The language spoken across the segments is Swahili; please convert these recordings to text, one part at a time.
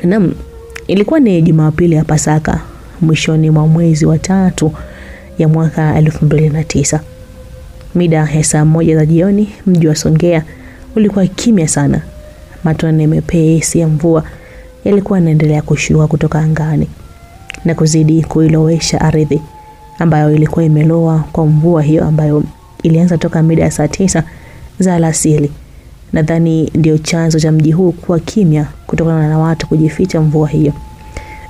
Naam, ilikuwa ni Jumapili ya Pasaka, mwishoni mwa mwezi wa 3 ya mwaka 2009. Mida ya saa 1 za jioni, mji wa Songea ulikuwa kimya sana. Matone mepesi ya mvua yalikuwa yanaendelea kushuka kutoka angani na kuzidi kuilowesha ardhi ambayo ilikuwa imeloa kwa mvua hiyo ambayo ilianza toka mida ya saa 9 za alasiri. Nadhani ndio chanzo cha mji huu kuwa kimya kutokana na watu kujificha mvua hiyo.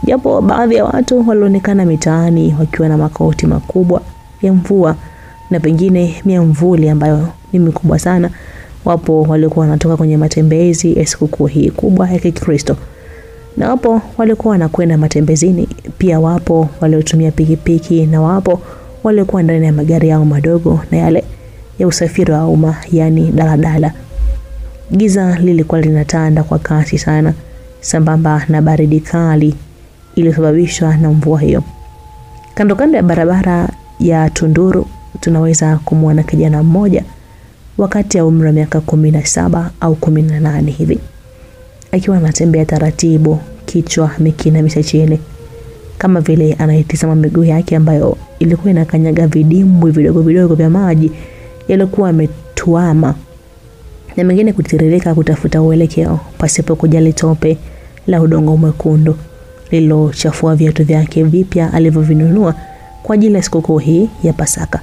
Japo baadhi ya watu walionekana mitaani wakiwa na makoti makubwa ya mvua na pengine miamvuli ambayo ni mikubwa sana. Wapo walikuwa wanatoka kwenye matembezi ya sikukuu hii kubwa ya Kikristo. Na wapo walikuwa wanakwenda matembezini, pia wapo waliotumia pikipiki na wapo walikuwa ndani ya magari yao madogo na yale ya usafiri wa umma, yani daladala. Giza lilikuwa linatanda kwa kasi sana, sambamba na baridi kali iliyosababishwa na mvua hiyo. Kando kando ya barabara ya Tunduru tunaweza kumwona kijana mmoja wakati ya umri wa miaka 17 au 18 hivi, akiwa anatembea taratibu, kichwa mikinamisha chini, kama vile anaitazama miguu yake ambayo ilikuwa inakanyaga vidimbwi vidogo vidogo vya maji yalikuwa yametuama na mengine kutiririka kutafuta uelekeo pasipo kujali tope la udongo mwekundu lililochafua viatu vyake vipya alivyovinunua kwa ajili ya sikukuu hii ya Pasaka.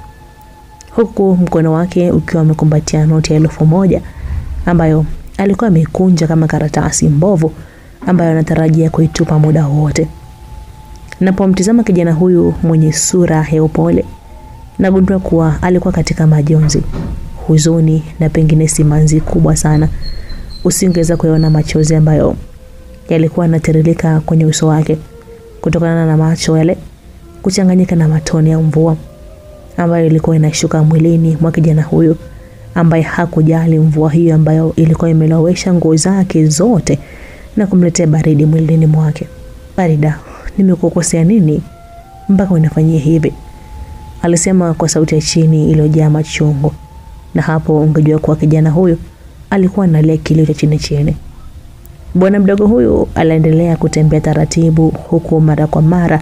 Huku mkono wake ukiwa umekumbatia noti ya 1000 ambayo alikuwa amekunja kama karatasi mbovu ambayo anatarajia kuitupa muda wote. Napomtizama kijana huyu mwenye sura ya upole, nagundua kuwa alikuwa katika majonzi, huzuni na pengine simanzi kubwa sana. Usingeweza kuona machozi ambayo yalikuwa yanatiririka kwenye uso wake kutokana na macho yale kuchanganyika na matone ya mvua ambayo ilikuwa inashuka mwilini mwa kijana huyu ambaye hakujali mvua hiyo ambayo ilikuwa imelowesha nguo zake zote na kumletea baridi mwilini mwake. "Farida, nimekukosea nini mpaka unifanyie hivi?" alisema kwa sauti ya chini iliyojaa machungu. Na hapo ungejua kuwa kijana huyu alikuwa analia kilio cha chini chini. Bwana mdogo huyu aliendelea kutembea taratibu, huku mara kwa mara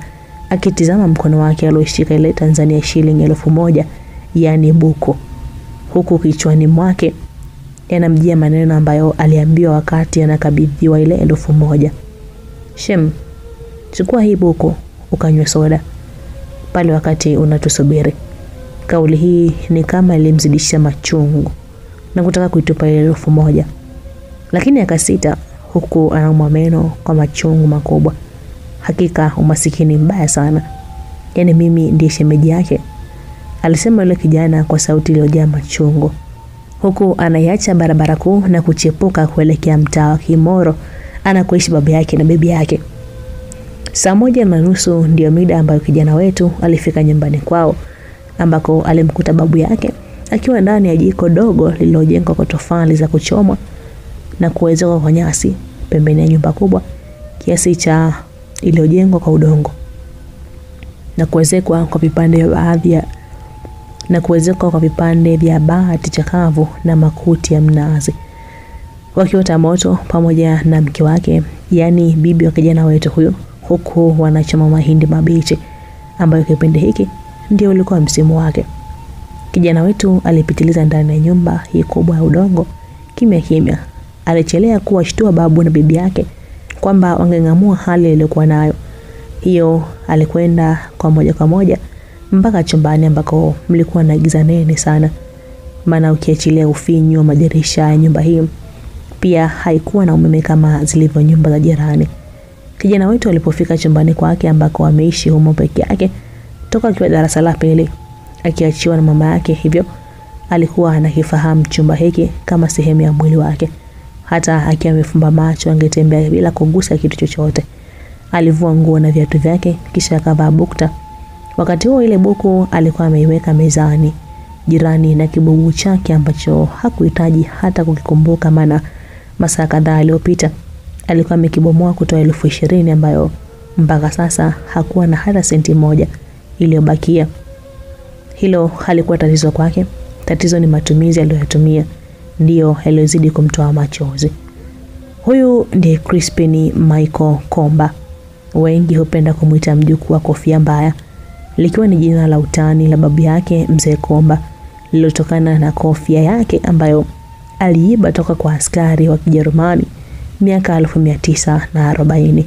akitizama mkono wake alioshika ile Tanzania shilingi 1000, yani buku, huku kichwani mwake yanamjia maneno ambayo aliambiwa wakati anakabidhiwa ile 1000. "Shem, chukua hii buku ukanywe soda pale wakati unatusubiri." Kauli hii ni kama ilimzidisha machungu na kutaka kuitupa ile 1000, lakini akasita huku anaumwa meno kwa machungu makubwa. "Hakika umasikini mbaya sana. Yani mimi ndiye shemeji yake," alisema yule kijana kwa sauti iliyojaa machungu, huku anaiacha barabara kuu na kuchepuka kuelekea mtaa wa Kimoro anakoishi baba yake na bibi yake. Saa 1:30 ndio mida ambayo kijana wetu alifika nyumbani kwao, ambako alimkuta babu yake akiwa ndani ya jiko dogo lililojengwa kwa tofali za kuchomwa na kuwezekwa kwa nyasi pembeni ya nyumba kubwa kiasi cha iliyojengwa kwa udongo na kuwezekwa kwa vipande vya bati chakavu na makuti ya mnazi. Wakiota moto pamoja na mke wake, yani bibi wa kijana wetu huyo, huku wanachoma mahindi mabichi ambayo kipindi hiki ndio ulikuwa msimu wake. Kijana wetu alipitiliza ndani ya nyumba hii kubwa ya udongo kimya kimya. Alichelea kuwashtua babu na bibi yake kwamba wangengamua hali iliyokuwa nayo. Hiyo alikwenda kwa moja mpaka chumbani ambako mlikuwa na giza nene sana, maana ukiachilia ufinyu wa madirisha ya nyumba hii, pia haikuwa na umeme kama zilivyo nyumba za jirani. Kijana wetu alipofika chumbani kwake ambako ameishi humo peke yake toka akiwa darasa la 2, akiachiwa na mama yake, hivyo alikuwa anakifahamu chumba hiki kama sehemu ya mwili wake. Hata akiwa amefumba macho angetembea bila kugusa kitu chochote. Alivua nguo na viatu vyake kisha akavaa bukta. Wakati huo ile buku alikuwa ameiweka mezani jirani na kibubu chake ambacho hakuhitaji hata kukikumbuka, maana masaa kadhaa yaliyopita alikuwa amekibomoa kutoa 20,000 ambayo mpaka sasa hakuwa na hata senti moja iliyobakia. Hilo halikuwa tatizo kwake. Tatizo ni matumizi aliyoyatumia ndio yaliyozidi kumtoa machozi. Huyu ndiye Crispin Michael Komba. Wengi hupenda kumuita mjukuu wa kofia mbaya, likiwa ni jina la utani la babu yake Mzee Komba, lililotokana na kofia yake ambayo aliiba toka kwa askari wa Kijerumani miaka 1940.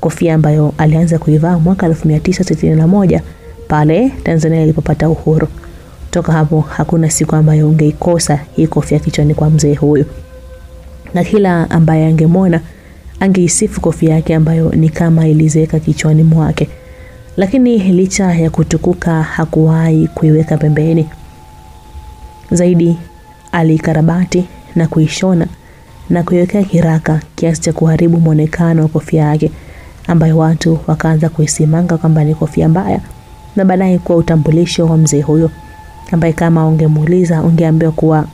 Kofia ambayo alianza kuivaa mwaka 1961 pale Tanzania ilipopata uhuru. Toka hapo hakuna siku ambayo ungeikosa hii kofia kichwani kwa mzee huyu. Na kila ambaye angemwona angeisifu kofia yake ambayo ni kama ilizeka kichwani mwake. Lakini licha ya kutukuka hakuwahi kuiweka pembeni. Zaidi alikarabati na kuishona na kuiwekea kiraka kiasi cha kuharibu muonekano wa kofia yake, ambayo watu wakaanza kuisimanga kwamba ni kofia mbaya, na baadaye kwa utambulisho wa mzee huyo ambaye kama ungemuuliza ungeambiwa kuwa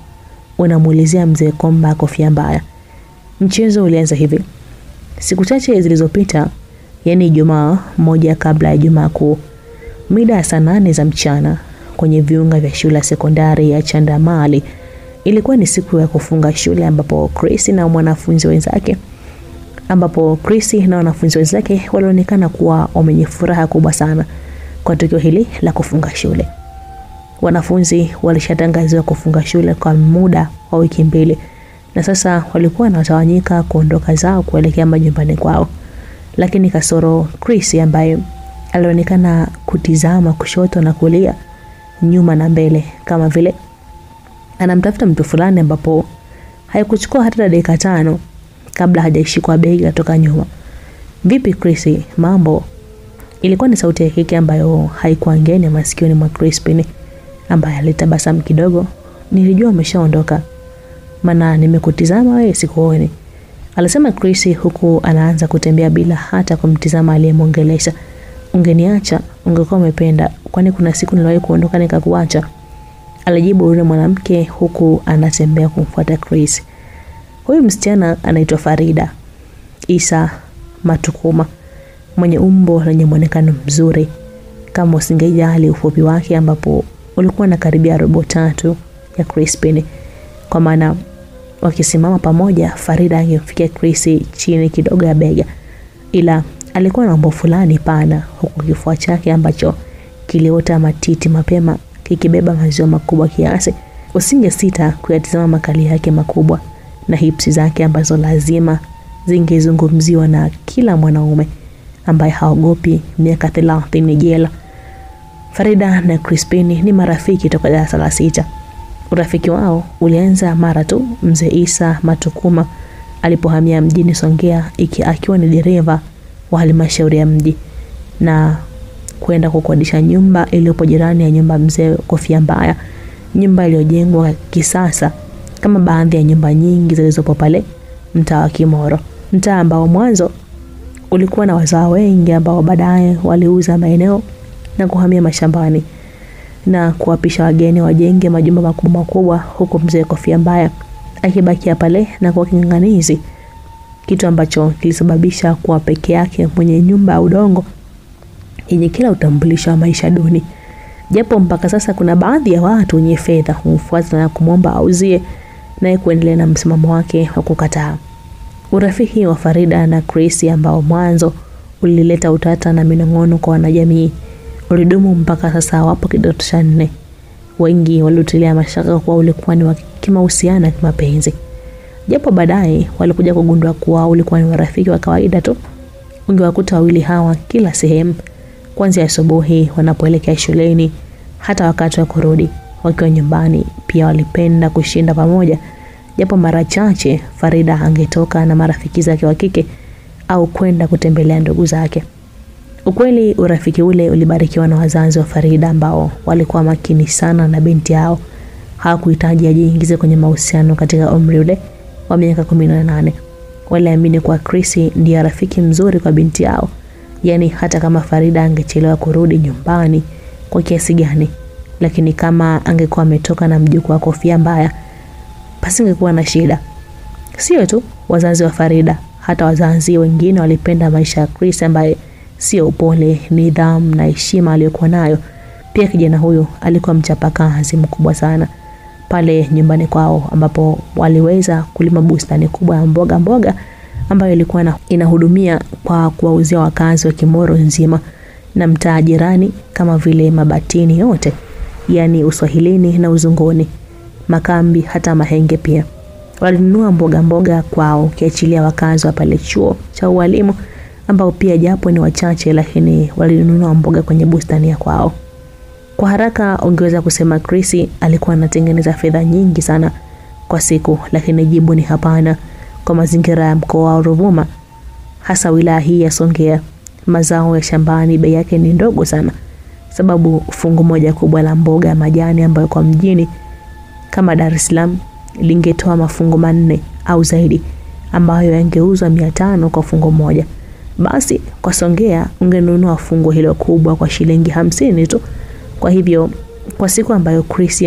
unamuulizia Mzee Komba kofia mbaya. Mchezo ulianza hivi. Siku chache zilizopita, yani Ijumaa moja kabla ya Ijumaa Kuu, mida ya saa 8 za mchana, kwenye viunga vya shule ya sekondari ya Chandamali, ilikuwa ni siku ya kufunga shule ambapo Chris na wanafunzi wenzake walionekana kuwa wenye furaha kubwa sana kwa tukio hili la kufunga shule. Wanafunzi walishatangaziwa kufunga shule kwa muda wa wiki 2, na sasa walikuwa wanatawanyika kuondoka zao kuelekea majumbani kwao. Lakini kasoro Chris ambaye alionekana kutizama kushoto na kulia, nyuma na mbele, kama vile anamtafuta mtu fulani, ambapo haikuchukua hata dakika 5 kabla hajaishikwa begi kutoka nyuma. "Vipi Chris, mambo?" Ilikuwa ni sauti ya kike ambayo haikuwa ngeni masikioni mwa Crispin, ambaye alitabasamu kidogo. "Nilijua umeshaondoka, maana nimekutizama wewe sikuoni," alisema Chris huku anaanza kutembea bila hata kumtizama aliyemwongelesha. "Ungeniacha ungekuwa umependa, kwani kuna siku niliwahi kuondoka nikakuacha," alijibu yule mwanamke huku anatembea kumfuata Chris. Huyu msichana anaitwa Farida Isa Matukuma, mwenye umbo lenye muonekano mzuri kama usingejali ufupi wake, ambapo ulikuwa na karibia robo 3 ya Crispin. Kwa maana wakisimama pamoja, Farida angemfikia Chris chini kidogo ya bega, ila alikuwa na umbo fulani pana, huku kifua chake ambacho kiliota matiti mapema kikibeba maziwa makubwa kiasi. Usingesita kuyatazama makali yake makubwa na hips zake ambazo lazima zingezungumziwa na kila mwanaume ambaye haogopi miaka 30 jela. Farida na Crispin ni marafiki toka darasa la 6. Urafiki wao ulianza mara tu Mzee Isa Matukuma alipohamia mjini Songea akiwa ni dereva wa halmashauri ya mji, na kwenda kukodisha nyumba iliyopo jirani ya nyumba Mzee Kofia Mbaya, nyumba iliyojengwa kisasa kama baadhi ya nyumba nyingi zilizopo pale mtaa wa Kimoro, mtaa ambao mwanzo ulikuwa na wazao wengi ambao baadaye waliuza maeneo na kuhamia mashambani na kuwapisha wageni wajenge majumba makubwa makubwa, huko Mzee Kofia Mbaya akibakia pale na kwa kinganganizi, kitu ambacho kilisababisha kuwa peke yake mwenye nyumba ya udongo yenye kila utambulisho wa maisha duni. Japo mpaka sasa kuna baadhi ya watu wenye fedha humfuata na kumwomba auzie, naye kuendelea na msimamo wake wa kukataa. Urafiki wa Farida na Chris ambao mwanzo ulileta utata na minong'ono kwa wanajamii ulidumu mpaka sasa wapo kidato cha 4. Wengi walitilia mashaka kwa ulikuwa ni wa kimahusiano na kimapenzi, japo baadaye walikuja kugundua kuwa ulikuwa ni rafiki wa kawaida tu. Ungewakuta wawili hawa kila sehemu, kuanzia asubuhi wanapoelekea shuleni hata wakati wa kurudi wakiwa nyumbani. Pia walipenda kushinda pamoja, japo mara chache Farida angetoka na marafiki zake wa kike au kwenda kutembelea ndugu zake. Ukweli urafiki ule ulibarikiwa na wazazi wa Farida ambao walikuwa makini sana na binti yao. Hawakuhitaji ajiingize kwenye mahusiano katika umri ule wa miaka 18. Waliamini kwa Chris ndiye rafiki mzuri kwa binti yao. Yani hata kama Farida angechelewa kurudi nyumbani kwa kiasi gani, lakini kama angekuwa ametoka na mjukuu wa Kofia Mbaya, basi ingekuwa na shida. Sio tu wazazi wa Farida, hata wazazi wengine walipenda maisha ya Chris ambaye sio upole, nidhamu na heshima aliyokuwa nayo. Pia kijana huyo alikuwa mchapakazi mkubwa sana pale nyumbani kwao, ambapo waliweza kulima bustani kubwa ya mboga ambayo ilikuwa inahudumia kwa kuwauzia wakazi wa Kimoro nzima na mtaa jirani kama vile Mabatini yote, yani Uswahilini na Uzunguni, Makambi hata Mahenge pia. Walinunua mboga kwao, kiachilia wakazi wa pale chuo cha ualimu ambao pia japo ni wachache, lakini walinunua mboga kwenye bustani ya kwao. Kwa haraka ungeweza kusema Chris alikuwa anatengeneza fedha nyingi sana kwa siku, lakini jibu ni hapana. Kwa mazingira ya mkoa wa Ruvuma, hasa wilaya hii ya Songea, mazao ya shambani bei yake ni ndogo sana, sababu fungu moja kubwa la mboga ya majani ambayo kwa mjini kama Dar es Salaam lingetoa mafungu 4 au zaidi, ambayo yangeuzwa 500 kwa fungu moja. Basi kwa Songea ungenunua fungu hilo kubwa kwa shilingi 50 tu. Kwa hivyo kwa siku ambayo Chris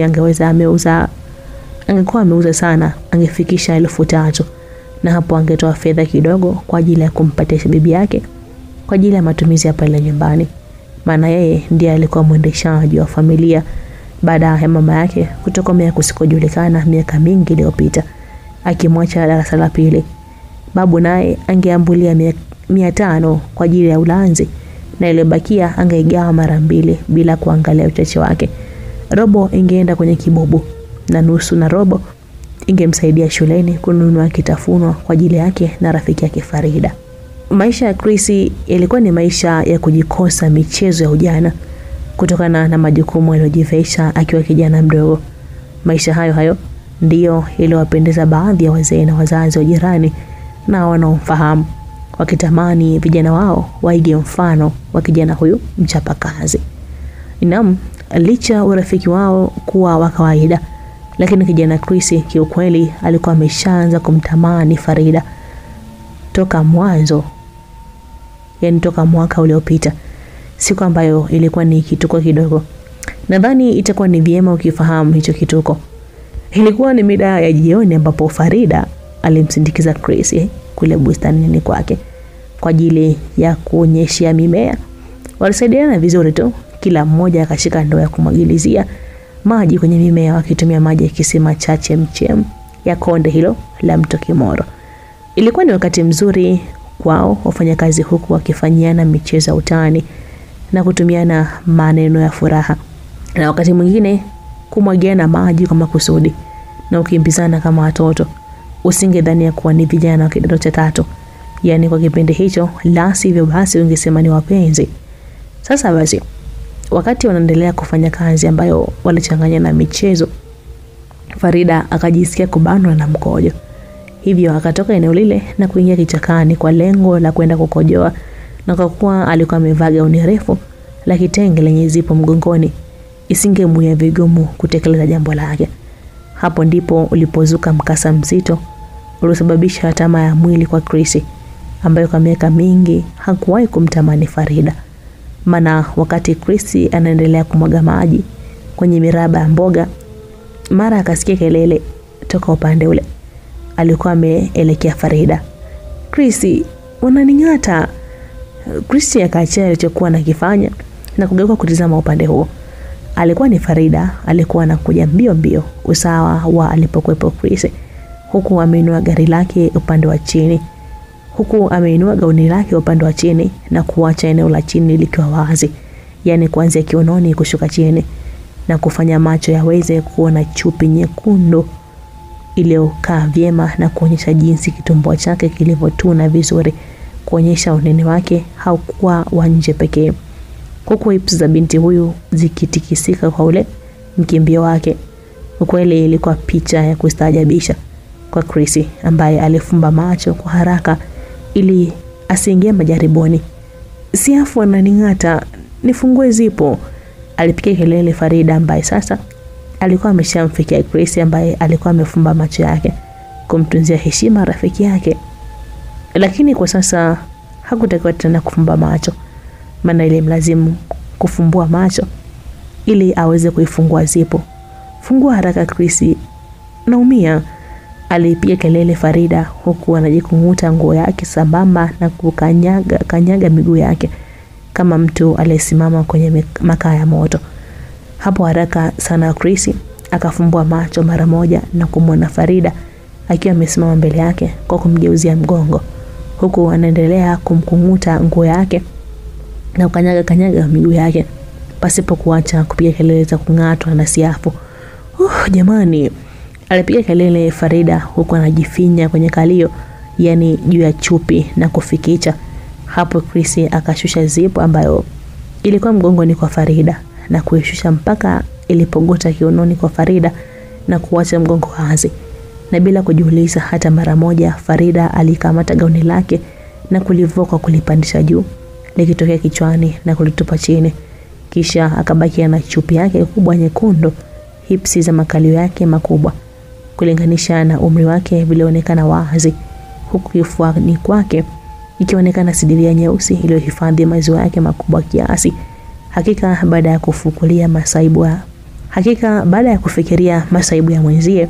angekuwa ameuza sana, angefikisha 3,000, na hapo angetoa fedha kidogo kwa ajili ya kumpatia bibi yake kwa ajili ya matumizi ya pale nyumbani, maana yeye ndiye alikuwa mwendeshaji wa familia baada ya mama yake kutokomea kusikojulikana miaka mingi iliyopita, akimwacha darasa la pili. Babu naye angeambulia 500 kwa ajili ya ulanzi, na ile bakia angeigawa mara 2 bila kuangalia uchache wake. Robo ingeenda kwenye kibubu na nusu na robo ingemsaidia shuleni kununua kitafunwa kwa ajili yake na rafiki yake Farida. Maisha ya Chris yalikuwa ni maisha ya kujikosa michezo ya ujana kutokana na majukumu aliyojivisha akiwa kijana mdogo. Maisha hayo ndiyo yaliwapendeza baadhi ya wazee na wazazi wa jirani na wanaomfahamu, wakitamani vijana wao waige mfano wa kijana huyu mchapakazi. Naam, licha urafiki wao kuwa wa kawaida, lakini kijana Chris kiukweli alikuwa ameshaanza kumtamani Farida toka mwanzo, yani toka mwaka uliopita, siku ambayo ilikuwa ni kituko kidogo. Nadhani itakuwa ni vyema ukifahamu hicho kituko. Ilikuwa ni mida ya jioni ambapo Farida alimsindikiza Chris kule bustanini kwake kwa ajili ya kuonyeshia mimea. Walisaidiana vizuri tu, kila mmoja akashika ndoo ya kumwagilizia maji kwenye mimea wakitumia maji ya kisima cha chemchem ya konde hilo la mto Kimoro. Ilikuwa ni wakati mzuri kwao wafanyakazi, huku wakifanyiana michezo ya utani na kutumiana maneno ya furaha, na wakati mwingine kumwagiana maji kwa makusudi na ukimbizana kama watoto. Usingedhania kuwa ni vijana wa kidato cha 3, yani kwa kipindi hicho, la sivyo basi ungesema ni wapenzi. Sasa basi, wakati wanaendelea kufanya kazi ambayo walichanganya na michezo, Farida akajisikia kubanwa na mkojo. Hivyo akatoka eneo lile na kuingia kichakani kwa lengo la kwenda kukojoa, na kwa kuwa alikuwa amevaa gauni refu la kitenge lenye zipo mgongoni, isingemwia vigumu kutekeleza jambo lake. Hapo ndipo ulipozuka mkasa mzito uliosababisha tamaa ya mwili kwa Chris, ambayo kwa miaka mingi hakuwahi kumtamani Farida. Maana wakati Chris anaendelea kumwaga maji kwenye miraba ya mboga, mara akasikia kelele toka upande ule. Alikuwa ameelekea Farida. Chris, unaning'ata? Chris akaachia alichokuwa anakifanya na kugeuka kutizama upande huo. Alikuwa ni Farida, alikuwa anakuja mbio usawa wa alipokuepo Chris, huku ameinua gari lake upande wa chini, huku ameinua gauni lake upande wa chini na kuacha eneo la chini likiwa wazi, yani kuanzia kiunoni kushuka chini, na kufanya macho yaweze kuona chupi nyekundu iliyokaa vyema na kuonyesha jinsi kitumbo chake kilivyotuna vizuri, kuonyesha unene wake haukuwa wa nje pekee, huku hips za binti huyu zikitikisika kwa ule mkimbio wake. Ukweli ilikuwa picha ya kustaajabisha kwa Chris, ambaye alifumba macho kwa haraka ili asiingie majaribuni. Siafu ananing'ata, nifungue zipo, alipiga kelele Farida, ambaye sasa alikuwa ameshamfikia Chris, ambaye alikuwa amefumba macho yake kumtunzia heshima rafiki yake. Lakini kwa sasa hakutakiwa tena kufumba macho, maana ile mlazimu kufumbua macho ili aweze kuifungua zipo. Fungua haraka Chris, naumia, alipiga kelele Farida, huku anajikunguta nguo yake sambamba na kukanyaga miguu yake kama mtu aliyesimama kwenye makaa ya moto. Hapo haraka sana Chris akafumbua macho mara moja na kumwona Farida akiwa amesimama mbele yake kwa kumgeuzia mgongo, huku anaendelea kumkunguta nguo yake na kanyaga miguu yake pasipo kuacha kupiga kelele za kung'atwa na siafu. Jamani, alipiga kelele Farida huku anajifinya kwenye kalio, yani juu ya chupi na kufikicha. Hapo Chris akashusha zipu ambayo ilikuwa mgongoni kwa Farida na kuishusha mpaka ilipogota kiunoni kwa Farida na kuacha mgongo wazi. Na bila kujiuliza hata mara moja, Farida alikamata gauni lake na kulivua kwa kulipandisha juu, likitokea kichwani na kulitupa chini. Kisha akabakia na chupi yake kubwa nyekundu, hipsi za makalio yake makubwa kulinganisha na umri wake vilionekana wazi, huku kifuani kwake ikionekana sidiria nyeusi iliyohifadhi maziwa yake makubwa kiasi. Hakika baada ya kufikiria masaibu ya mwenzie,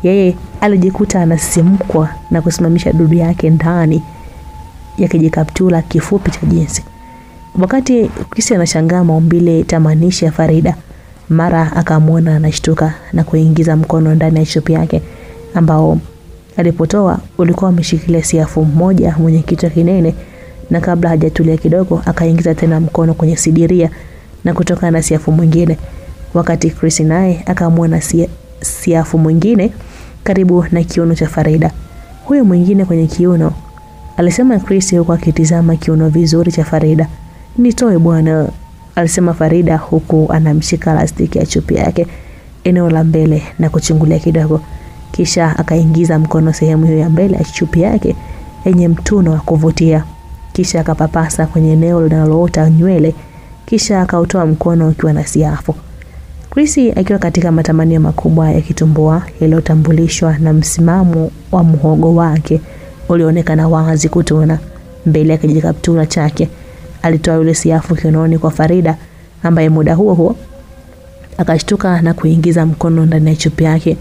yeye alijikuta anasimkwa na kusimamisha dudu yake ndani ya kijikaptula kifupi cha jinsi. Wakati Chris anashangaa maumbile tamanishi ya Farida, mara akamwona anashtuka na kuingiza mkono ndani ya chupi yake ambao alipotoa ulikuwa umeshikilia siafu mmoja mwenye kichwa kinene, na kabla hajatulia kidogo akaingiza tena mkono kwenye sidiria na kutoka na siafu mwingine. Wakati Chris naye akamwona siafu mwingine karibu na kiuno cha Farida. Huyo mwingine kwenye kiuno, alisema Chris huku akitizama kiuno vizuri cha Farida. "Nitoe bwana," alisema Farida huku anamshika plastiki ya chupi yake eneo la mbele na kuchungulia kidogo. Kisha akaingiza mkono sehemu hiyo ya mbele ya chupi yake yenye mtuno wa kuvutia. Kisha akapapasa kwenye eneo linaloota nywele. Kisha akautoa mkono ukiwa na siafu. Chris akiwa katika matamanio makubwa ya kitumbua yaliyotambulishwa na msimamo wa muhogo wake ulioonekana wazi kutona mbele ya kijikaptula chake, alitoa yule siafu kiunoni kwa Farida, ambaye muda huo akashtuka na kuingiza mkono ndani ya chupi yake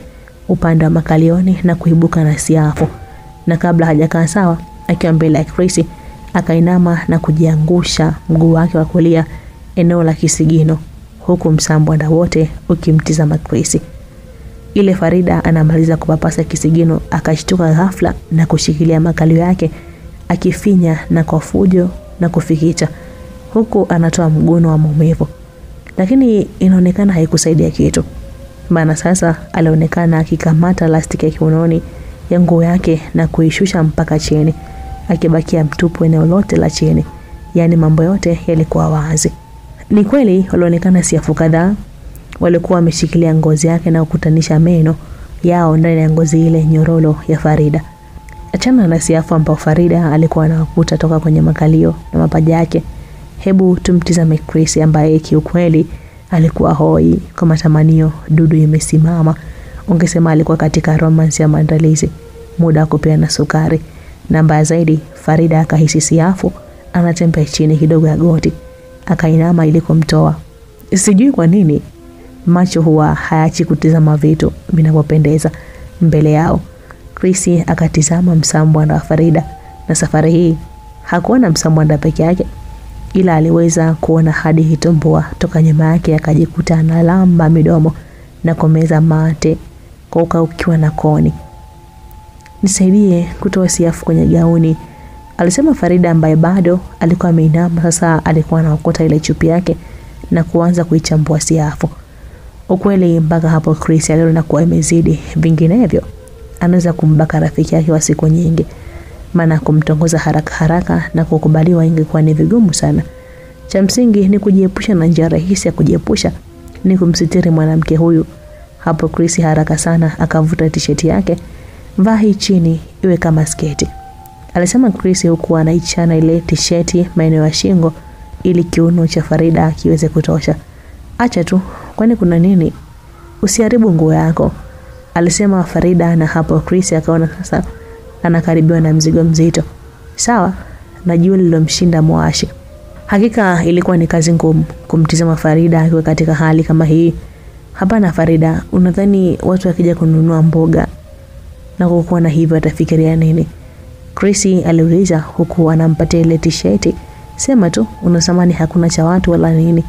upande wa makalioni na kuibuka na siafu. Na kabla hajakaa sawa akiwa mbele ya Chris, akainama na kujiangusha mguu wake wa kulia eneo la kisigino, huku msambwanda wote ukimtizama Chris. Ile Farida anamaliza kupapasa kisigino akashtuka ghafla na kushikilia makalio yake akifinya na kwa fujo na kufikicha, huku anatoa mguno wa maumivu. Lakini inaonekana haikusaidia kitu, maana sasa alionekana akikamata plastiki ya kiunoni ya nguo yake na kuishusha mpaka chini, akibakia mtupu eneo lote la chini, yani mambo yote yalikuwa wazi. Ni kweli walionekana siafu kadhaa walikuwa wameshikilia ngozi yake na kukutanisha meno yao ndani ya ngozi ile nyororo ya Farida. Achana na siafu ambao Farida alikuwa anakuta toka kwenye makalio na mapaja yake. Hebu tumtizame Chris ambaye kiukweli alikuwa hoi kwa matamanio, dudu imesimama. Ungesema alikuwa katika romance ya maandalizi, muda wa kupeana sukari. Na mbaya zaidi, Farida akahisi siafu anatembea chini kidogo ya goti, akainama ili kumtoa. Sijui kwa nini macho huwa hayaachi kutizama vitu vinavyopendeza mbele yao. Chris akatizama msambwanda wa Farida, na safari hii hakuona msambwanda peke yake, ila aliweza kuona hadi kitumbua toka nyuma yake, akajikuta analamba midomo na kumeza mate kwa ukiwa na koni. "Nisaidie kutoa siafu kwenye gauni," alisema Farida ambaye bado alikuwa ameinama. Sasa alikuwa anaokota ile chupi yake na kuanza kuichambua siafu. Ukweli mpaka hapo Chris aliona kuwa imezidi, vinginevyo anaweza kumbaka rafiki yake wa siku nyingi, maana kumtongoza haraka na kukubaliwa ingekuwa ni vigumu sana. Cha msingi ni kujiepusha, na njia rahisi ya kujiepusha ni kumsitiri mwanamke huyu. Hapo Chris haraka sana akavuta t-shirt yake, "Vaa hii chini iwe kama sketi," alisema Chris huku anaichana ile t-shirt maeneo ya shingo ili kiuno cha Farida kiweze kutosha. "Acha tu, kwani kuna nini? Usiharibu nguo yako," alisema Farida. Na hapo Chris akaona sasa anakaribiwa na mzigo mzito. Sawa, najua lilomshinda mwashi. Hakika ilikuwa ni kazi ngumu kumtizama Farida akiwa katika hali kama hii. "Hapana Farida, unadhani watu wakija kununua mboga na kukuona hivyo atafikiria nini?" Chris aliuliza huku anampatia ile t-shirt. "Sema tu unasamani hakuna cha watu wala nini,"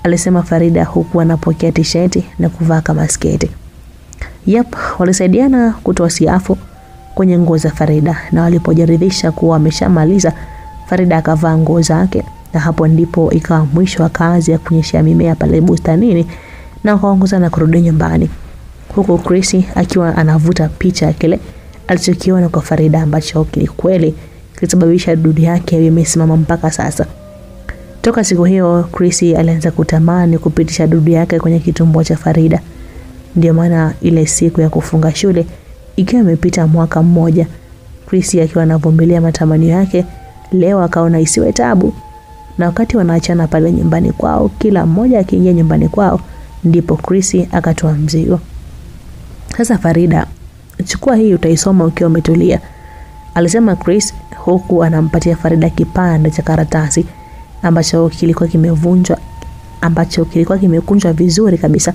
alisema Farida huku anapokea t-shirt na kuvaa kama sketi. Walisaidiana kutoa siafu kwenye nguo za Farida, na walipojiridhisha kuwa ameshamaliza, Farida akavaa nguo zake, na hapo ndipo ikawa mwisho wa kazi ya kunyeshea mimea pale bustanini, na wakaongozana kurudi nyumbani, huku Chris akiwa anavuta picha ya kile alichokiona kwa Farida ambacho kweli kilisababisha dudu yake imesimama mpaka sasa. Toka siku hiyo Chris alianza kutamani kupitisha dudu yake kwenye kitumbo cha Farida. Ndio maana ile siku ya kufunga shule ikiwa imepita mwaka mmoja, Chris akiwa anavumilia matamanio yake, leo akaona isiwe tabu, na wakati wanaachana pale nyumbani kwao, kila mmoja akiingia nyumbani kwao, ndipo Chris akatoa mzigo. Sasa Farida, chukua hii utaisoma ukiwa umetulia, alisema Chris, huku anampatia Farida kipande cha karatasi ambacho kilikuwa kimekunjwa vizuri kabisa.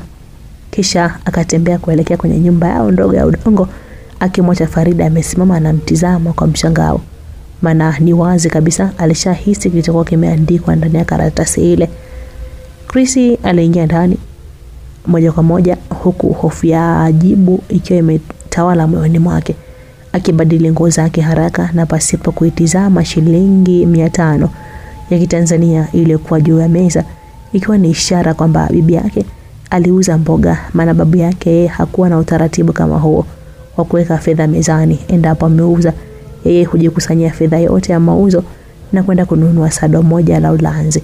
Kisha akatembea kuelekea kwenye nyumba yao ndogo ya udongo, akimwacha Farida amesimama na mtizama kwa mshangao. Maana ni wazi kabisa alishahisi kilichokuwa kimeandikwa ndani ya karatasi ile. Chris aliingia ndani moja kwa moja, huku hofu ya ajibu ikiwa imetawala moyoni mwake, akibadili nguo zake haraka na pasipo kuitizama shilingi 500 ya Kitanzania iliyokuwa juu ya meza, ikiwa ni ishara kwamba bibi yake aliuza mboga, maana babu yake hakuwa na utaratibu kama huo wa kuweka fedha mezani endapo ameuza. Yeye hujikusanyia fedha yote ya mauzo na kwenda kununua sado moja la ulanzi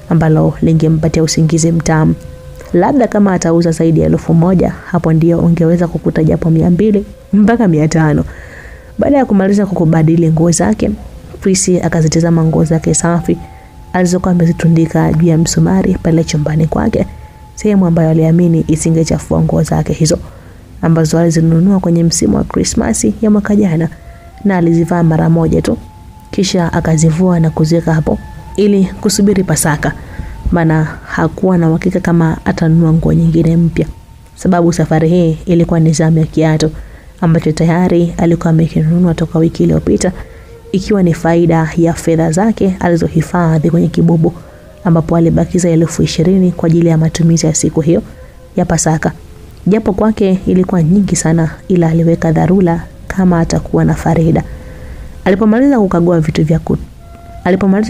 ambalo lingempatia usingizi mtamu. Labda kama atauza zaidi ya 1000, hapo ndio ungeweza kukuta japo 200 mpaka 500. Baada ya kumaliza kukubadili nguo zake, Chris akazitazama nguo zake safi alizokuwa amezitundika juu ya msumari pale chumbani kwake, sehemu ambayo aliamini isingechafua nguo zake hizo ambazo alizinunua kwenye msimu wa Krismasi ya mwaka jana, na alizivaa mara moja tu, kisha akazivua na kuziweka hapo ili kusubiri Pasaka, maana hakuwa na uhakika kama atanunua nguo nyingine mpya, sababu safari hii ilikuwa ni zamu ya kiatu ambacho tayari alikuwa amekinunua toka wiki iliyopita, ikiwa ni faida ya fedha zake alizohifadhi kwenye kibubu, ambapo alibakiza 20,000 kwa ajili ya matumizi ya siku hiyo ya Pasaka. Japo kwake ilikuwa nyingi sana, ila aliweka dharura kama atakuwa na Farida. Alipomaliza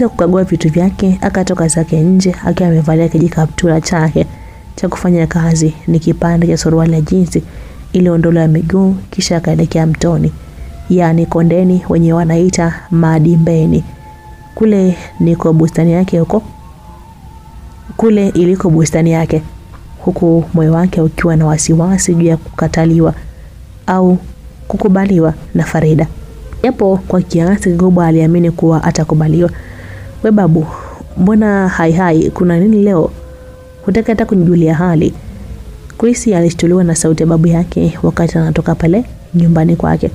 kukagua vitu vyake, akatoka zake nje akiwa amevalia kijikaptula chake cha kufanya kazi, ni kipande cha suruali ya jinsi iliondolewa miguu, kisha akaelekea mtoni, yani kondeni wenye wanaita Madimbeni. Kule iliko bustani yake, huku moyo wake ukiwa na wasiwasi juu ya kukataliwa au kukubaliwa na Farida. Japo kwa kiasi kikubwa aliamini kuwa atakubaliwa. "We babu, mbona hai kuna nini leo? Hutaka hata kunijulia hali?" Chris alishtuliwa na sauti ya babu yake wakati anatoka pale nyumbani kwake.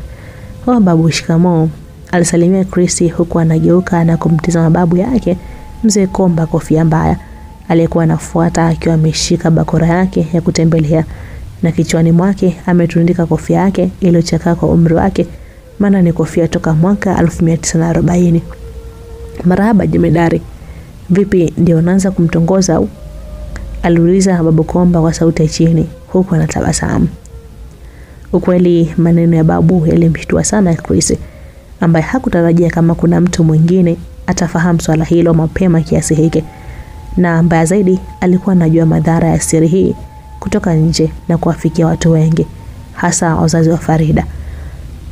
"Oh babu, shikamoo," alisalimia Chris huku anageuka na kumtizama babu yake, Mzee Komba Kofia Mbaya, aliyekuwa anafuata akiwa ameshika bakora yake ya kutembelea, na kichwani mwake ametundika kofia yake iliyochakaa kwa umri wake, maana ni kofia toka mwaka 1940. "Marahaba jemedari, vipi ndio unaanza kumtongoza au?" aliuliza babu Komba kwa sauti ya chini huku anatabasamu. Ukweli maneno ya babu yalimshtua sana Chris, ambaye hakutarajia kama kuna mtu mwingine atafahamu swala hilo mapema kiasi hiki, na mbaya zaidi alikuwa anajua madhara ya siri hii kutoka nje na kuwafikia watu wengi, hasa wazazi wa Farida.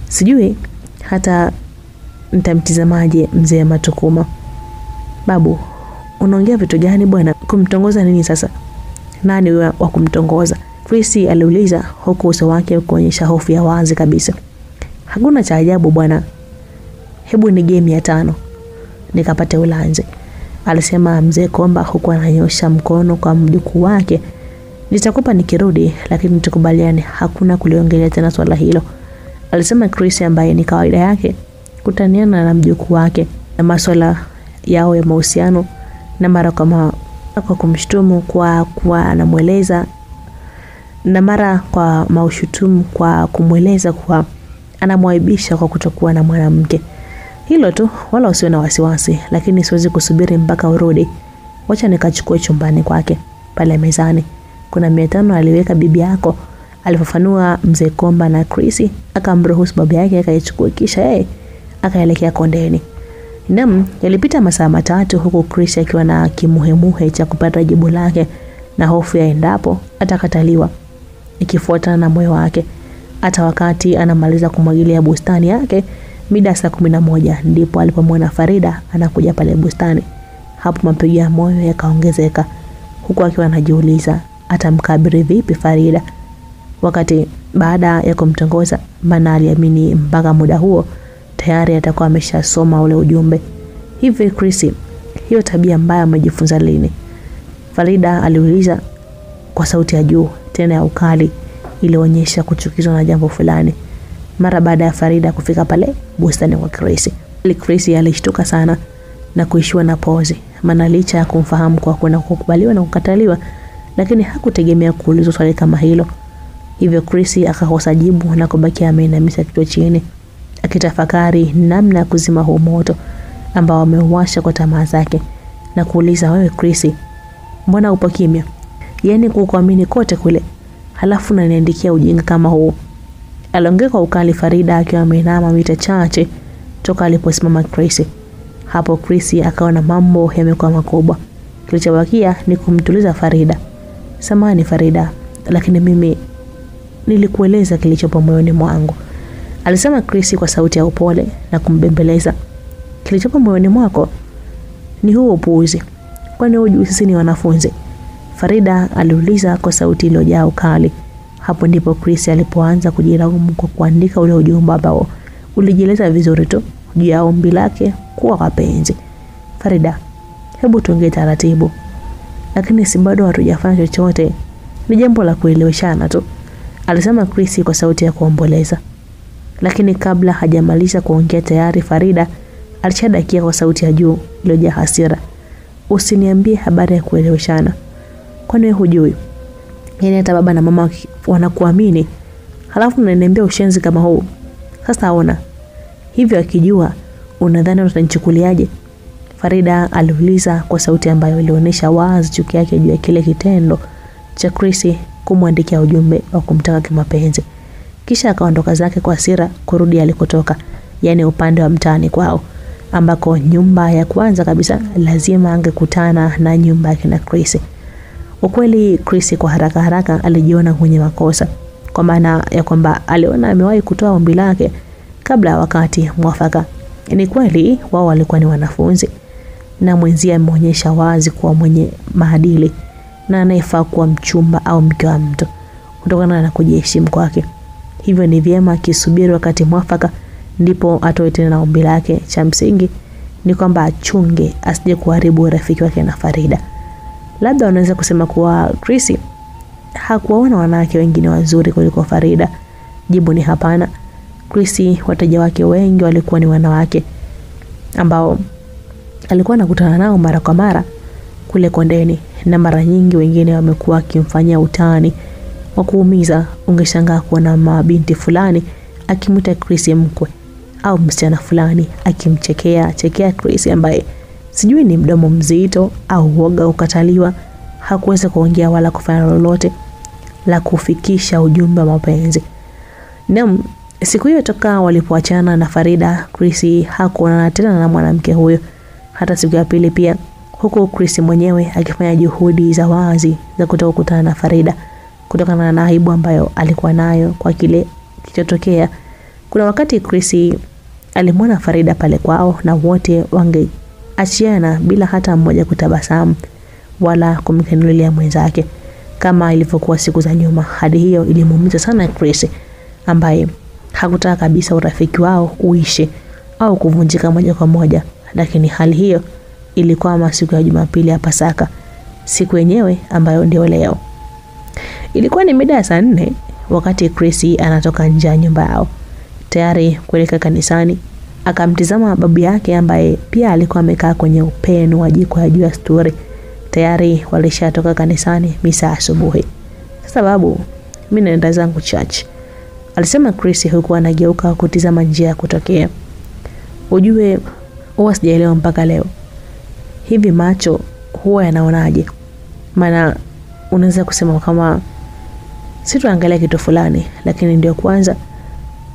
"Sijui hata nitamtizamaje mzee Matukuma." "Babu, unaongea vitu gani bwana? Kumtongoza nini sasa? Nani wa kumtongoza?" Chris aliuliza huku uso wake ukionyesha hofu ya wazi kabisa. "Hakuna cha ajabu bwana. Hebu nige 500 nikapate ulanzi," alisema mzee Komba huku ananyosha mkono kwa mjukuu wake. "Nitakupa nikirudi, lakini tukubaliane hakuna kuliongelea tena swala hilo," alisema Chris, ambaye ni kawaida yake kutaniana na mjukuu wake na masuala yao ya mahusiano, na mara kwa kumshtumu kwa anamueleza, na mara kwa maushutumu kwa kumweleza kwa anamwaibisha kwa kutokuwa na mwanamke. "Hilo tu, wala usiwe na wasiwasi, lakini siwezi kusubiri mpaka urudi. Wacha nikachukue chumbani kwake. Pale mezani kuna 500 aliweka bibi yako Alifafanua mzee Komba, na Chris akamruhusu baba yake akaichukua, kisha akaelekea kondeni. Yalipita masaa matatu huku Chris akiwa na kimuhemuhe cha kupata jibu lake na hofu ya endapo atakataliwa ikifuatana na moyo wake. Hata wakati anamaliza kumwagilia bustani yake mida saa 11 ndipo alipomwona Farida anakuja pale bustani. Hapo mapigo ya moyo yakaongezeka, huku akiwa anajiuliza atamkabiri vipi Farida. Wakati baada ya kumtongoza, maana aliamini mpaka muda huo tayari atakuwa ameshasoma ule ujumbe. Hivi Chris, hiyo tabia mbaya amejifunza lini? Farida aliuliza kwa sauti ya juu tena ya ukali, ilionyesha kuchukizwa na jambo fulani. Mara baada ya Farida kufika pale bustani kwa Chris, Chris alishtuka sana na kuishiwa na pozi, maana licha ya kumfahamu kwa kuna kukubaliwa na kukataliwa, lakini hakutegemea kuulizwa swali kama hilo. Hivyo Chris akakosa jibu na kubaki ameinamisha kichwa chini, akitafakari namna ya kuzima huo moto ambao ameuwasha kwa tamaa zake, na kuuliza, wewe Chris, mbona upo kimya? Yaani kukuamini kote kule, halafu unaniandikia ujinga kama huu? Aliongea kwa ukali Farida akiwa ameinama mita chache toka aliposimama Chris. Hapo Chris akaona mambo yamekuwa makubwa. Kilichobakia ni kumtuliza Farida. Samahani Farida, lakini mimi nilikueleza kilichopo moyoni mwangu, alisema Chris kwa sauti ya upole na kumbembeleza. Kilichopo moyoni mwako ni huo upuuzi. Kwani hujui sisi ni wanafunzi? Farida aliuliza kwa sauti iliyojaa ukali. Hapo ndipo Chris alipoanza kujilaumu kwa kuandika ule ujumbe ambao ulijieleza vizuri tu juu ya ombi lake kuwa wapenzi. Farida, hebu tuongee taratibu. Lakini si bado hatujafanya chochote, ni jambo la kueleweshana tu, alisema Chris kwa sauti ya kuomboleza. Lakini kabla hajamaliza kuongea tayari Farida alishadakia kwa sauti ya juu iliyojaa hasira. Usiniambie habari ya kueleweshana. Kwani wewe hujui? Yaani hata baba na mama wanakuamini, halafu unaniambia ushenzi kama huu? Sasa ona, hivyo akijua unadhani utanichukuliaje? Farida aliuliza kwa sauti ambayo ilionyesha wazi chuki yake juu ya kile kitendo cha Chris kumwandikia ujumbe wa kumtaka kimapenzi. Kisha akaondoka zake kwa hasira kurudi alikotoka, yani upande wa mtaani kwao, ambako nyumba ya kwanza kabisa lazima angekutana na nyumba yake na Chris. Ukweli Chris kwa haraka alijiona kwenye makosa, kwa maana ya kwamba aliona amewahi kutoa ombi lake kabla ya wakati mwafaka. Ni kweli wao walikuwa ni wanafunzi na mwenzie ameonyesha wazi kuwa mwenye maadili na anayefaa kuwa mchumba au mke wa mtu kutokana na kujiheshimu kwake. Hivyo ni vyema akisubiri wakati mwafaka ndipo atoe tena ombi lake. Cha msingi ni kwamba achunge asije kuharibu urafiki wake na Farida. Labda unaweza kusema kuwa Chris hakuwaona wanawake wengine wazuri kuliko Farida. Jibu ni hapana. Chris wateja wake wengi walikuwa ni wanawake ambao alikuwa anakutana nao mara kwa mara kule kondeni, na mara nyingi wengine wamekuwa akimfanyia utani wa kuumiza. Ungeshangaa kuona mabinti fulani akimwita Chris mkwe, au msichana fulani akimchekea Chris ambaye sijui ni mdomo mzito au uoga ukataliwa, hakuweza kuongea wala kufanya lolote la kufikisha ujumbe wa mapenzi. Siku hiyo toka walipoachana na Farida, Chris hakuonana tena na mwanamke huyo hata siku ya pili pia, huku Chris mwenyewe akifanya juhudi za wazi za kutokutana na Farida kutokana na aibu ambayo alikuwa nayo kwa kile kilichotokea. Kuna wakati Chris alimwona Farida pale kwao na wote wangeachiana bila hata mmoja kutabasamu wala kumkenulia mwenzake kama ilivyokuwa siku za nyuma. Hadi hiyo ilimuumiza sana Chris, ambaye hakutaka kabisa urafiki wao uishe au kuvunjika moja kwa moja. Lakini hali hiyo ilikuwa siku ya Jumapili ya Pasaka, siku yenyewe ambayo ndio leo. Ilikuwa ni mida ya saa 4 wakati Chris anatoka nje ya nyumba yao tayari kuelekea kanisani. Akamtizama babu yake ambaye pia alikuwa amekaa kwenye upenu wa jiko ya juu ya sturi. Tayari walishatoka kanisani misa asubuhi. Sasa babu, mimi naenda zangu church, alisema Chris huku anageuka kutizama njia ya kutokea. Ujue huwa sijaelewa mpaka leo, hivi macho huwa yanaonaje? Maana unaweza kusema kama Sitaangalia kitu fulani, lakini ndio kwanza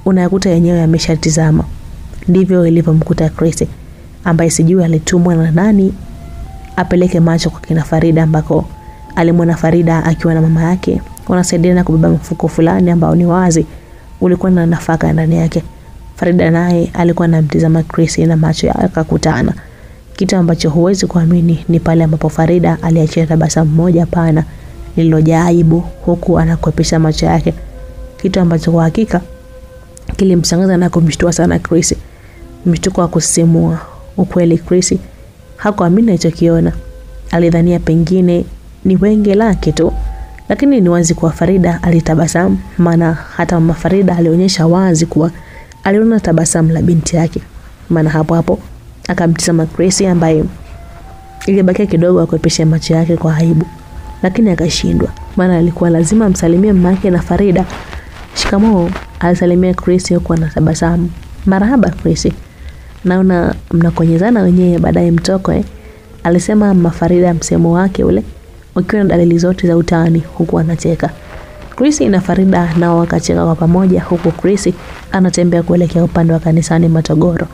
unayakuta yenyewe yameshatizama. Ndivyo ilivyomkuta Chris, ambaye sijui alitumwa na nani apeleke macho kwa kina Farida, ambako alimwona Farida akiwa na mama yake wanasaidiana kubeba mfuko fulani ambao ni wazi ulikuwa na nafaka ndani yake. Farida naye alikuwa anamtazama Chris na macho yake yakakutana. Kitu ambacho huwezi kuamini ni pale ambapo Farida aliachia tabasamu moja pana lililojaa aibu huku anakwepesha macho yake. Kitu ambacho kwa hakika kilimshangaza na kumshtua sana Chris. Mshtuko wa kusisimua. Ukweli Chris hakuamini alichokiona. Alidhania pengine ni wenge lake tu, lakini ni wazi kwa Farida alitabasamu, maana hata mama Farida alionyesha wazi kuwa aliona tabasamu la binti yake. Maana hapo hapo akamtazama Chris ambaye ilibaki kidogo akwepesha macho yake kwa aibu, lakini akashindwa, maana alikuwa lazima amsalimie mama yake na Farida. Shikamoo, alisalimia Chris huko na tabasamu. Marahaba Chris. Naona mnakonyezana wenyewe baadaye mtoko alisema mama Farida, msemo wake ule ukiwa na dalili zote za utani, huku anacheka. Chris na Farida nao wakacheka kwa pamoja, huku Chris anatembea kuelekea upande wa kanisani Matogoro.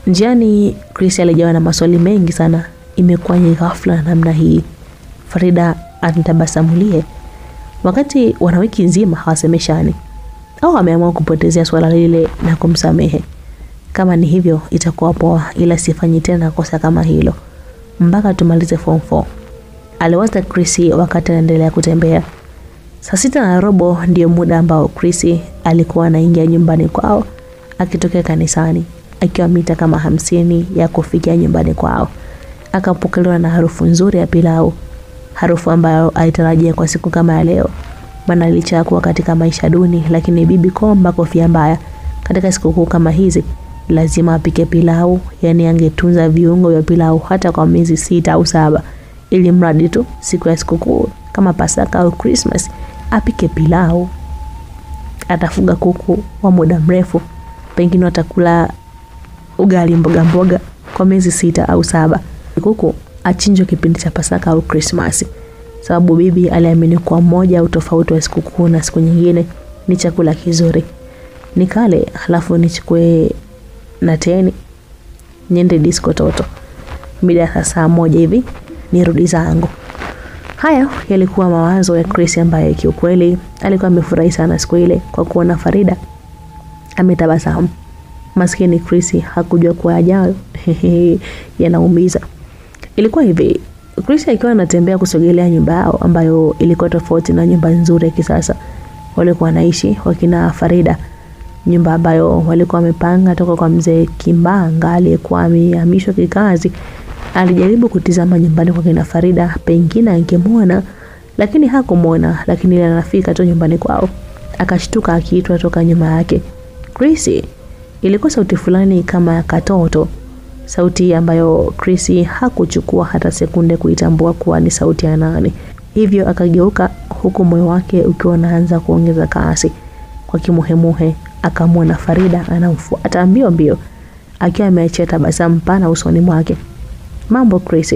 Njiani Chris alijawa na maswali mengi sana. Imekuwa ni ghafla namna hii? Farida anatabasamulie wakati wana wiki nzima hawasemeshani, au ameamua kupotezea swala lile na kumsamehe? Kama ni hivyo itakuwa poa, ila sifanyi tena kosa kama hilo mpaka tumalize form 4, aliwaza Chris wakati anaendelea kutembea. Saa 6:15 ndio muda ambao Chris alikuwa anaingia nyumbani kwao akitokea kanisani, akiwa mita kama 50 ya kufikia nyumbani kwao. Akapokelewa na harufu nzuri ya pilau, harufu ambayo alitarajia kwa siku kama ya leo, maana licha ya kuwa katika maisha duni, lakini bibi Komba kofia mbaya katika siku kama hizi lazima apike pilau. Yani angetunza viungo vya pilau hata kwa miezi 6 au 7, ili mradi tu siku ya sikukuu kama Pasaka au Christmas apike pilau. Atafuga kuku wa muda mrefu, pengine watakula ugali mboga mboga kwa miezi 6 au 7. Kuku achinjwe kipindi cha Pasaka au Christmas, sababu bibi aliamini kwa moja au tofauti wa sikukuu na siku nyingine ni chakula kizuri. Nikale halafu nichukue na teni niende disco toto mida saa 1 hivi nirudi zangu. Haya yalikuwa mawazo ya Chris, ambaye kiukweli alikuwa amefurahi sana siku ile kwa kuona Farida ametabasamu. Maskini Chris hakujua kwa ajayo yanaumiza. Ilikuwa hivi, Chris akiwa anatembea kusogelea nyumba yao ambayo ilikuwa tofauti na nyumba nzuri ya kisasa walikuwa wanaishi wakina Farida, nyumba ambayo walikuwa wamepanga toka kwa mzee Kimbanga aliyekuwa amehamishwa kikazi. Alijaribu kutizama nyumbani kwa kina Farida, pengine angemwona, lakini hakumwona. Lakini ile anafika tu nyumbani kwao akashtuka akiitwa toka nyuma yake. Chris, ilikuwa sauti fulani kama ya katoto, sauti ambayo Chris hakuchukua hata sekunde kuitambua kuwa ni sauti ya nani. Hivyo akageuka, huku moyo wake ukiwa unaanza kuongeza kasi. Kwa kimuhemuhe akamwona Farida anamfuata mbio mbio akiwa ameachia tabasamu pana usoni mwake. Mambo Chris,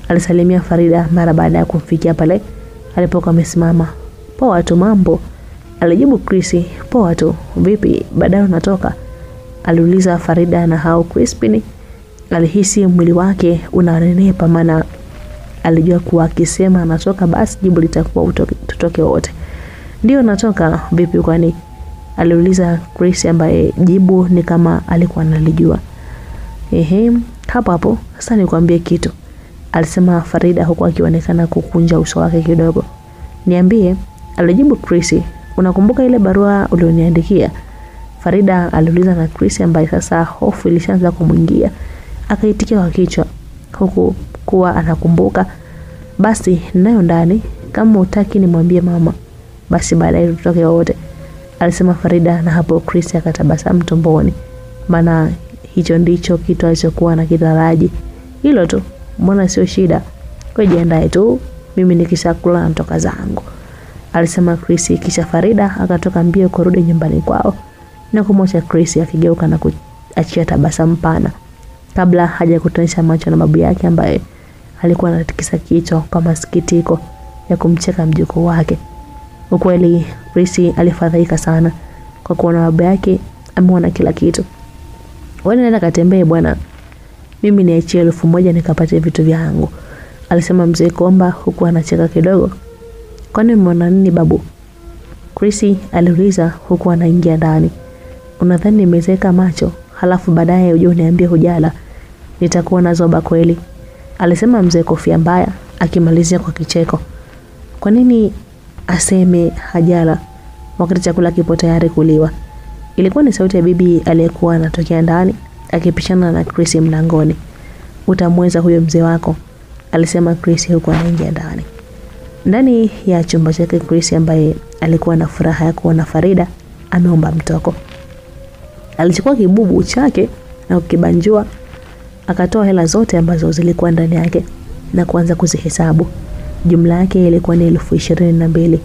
alisalimia Farida mara baada ya kumfikia pale alipokuwa amesimama. Poa tu mambo, alijibu Chris. Poa tu, vipi baadaye unatoka? Aliuliza Farida, na hao Crispin alihisi mwili wake unanenepa, maana alijua kuwa akisema anatoka basi jibu litakuwa tutoke wote. Ndio natoka. Vipi kwani? Aliuliza Chris, ambaye jibu ni kama alikuwa analijua. Hapo hapo sasa nikwambie kitu, alisema Farida huku akionekana kukunja uso wake kidogo. Niambie, alijibu Chris. Unakumbuka ile barua ulioniandikia? Farida aliuliza, na Chris ambaye sasa hofu ilishaanza kumwingia akaitikia kwa kichwa huku kuwa anakumbuka. Basi nayo ndani, kama utaki nimwambie mama basi baadaye tutoke wote, alisema Farida. Na hapo Chris akatabasamu tumboni, maana hicho ndicho kitu alichokuwa na kitaraji. Hilo tu, mbona sio shida, kwa jiandae tu, mimi nikishakula natoka zangu, alisema Chris. Kisha Farida akatoka mbio kurudi nyumbani kwao na kumwacha Chris akigeuka na kuachia tabasamu pana kabla hajakutanisha macho na babu yake, ambaye alikuwa anatikisa kichwa kwa masikitiko ya kumcheka mjukuu wake. Ukweli Chris alifadhaika sana kwa kuona baba yake ameona kila kitu. "Wewe nenda katembee bwana. Mimi niachie 1000 nikapate vitu vyangu," alisema mzee Komba huku anacheka kidogo. "Kwani umeona nini babu?" Chris aliuliza huku anaingia ndani. "Unadhani nimezeka macho halafu baadaye uje uniambie hujala? Nitakuwa na zoba kweli," alisema mzee Kofia Mbaya akimalizia kwa kicheko. Kwa nini aseme hajala wakati chakula kipo tayari kuliwa? Ilikuwa ni sauti ya bibi aliyekuwa anatokea ndani akipishana na Chris mlangoni. "Utamweza huyo mzee wako," alisema Chris huku anaingia ndani. Ndani ya chumba chake Chris ambaye alikuwa na furaha ya kuona Farida ameomba mtoko. Alichukua kibubu chake na kukibanjua, akatoa hela zote ambazo zilikuwa ndani yake na kuanza kuzihesabu. Jumla yake ilikuwa ni 22,000.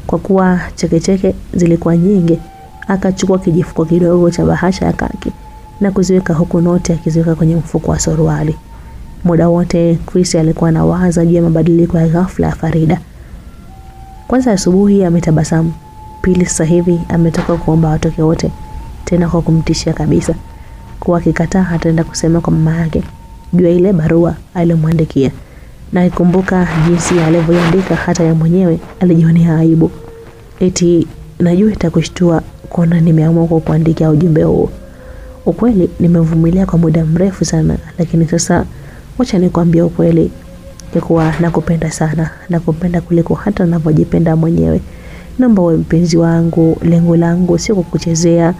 Kwa kuwa chekecheke zilikuwa nyingi, akachukua kijifuko kidogo cha bahasha ya kaki na kuziweka huku noti akiziweka kwenye mfuko wa suruali. Muda wote Chris alikuwa anawaza juu ya mabadiliko ya ghafla ya Farida. Kwanza asubuhi ametabasamu, pili sasa hivi ametoka kuomba watoke wote, tena kwa kumtishia kabisa kuwa akikataa hataenda kusema kwa mama yake juu ya ile barua aliyomwandikia. Na ikumbuka jinsi alivyoandika hata ya mwenyewe alijionea aibu. Eti najua itakushtua kuona nimeamua kukuandikia ujumbe huo. Ukweli nimevumilia kwa muda mrefu sana, lakini sasa wacha nikwambie ukweli kuwa nakupenda sana, nakupenda kuliko hata ninavyojipenda mwenyewe. Naomba uwe mpenzi wangu, lengo langu sio kukuchezea.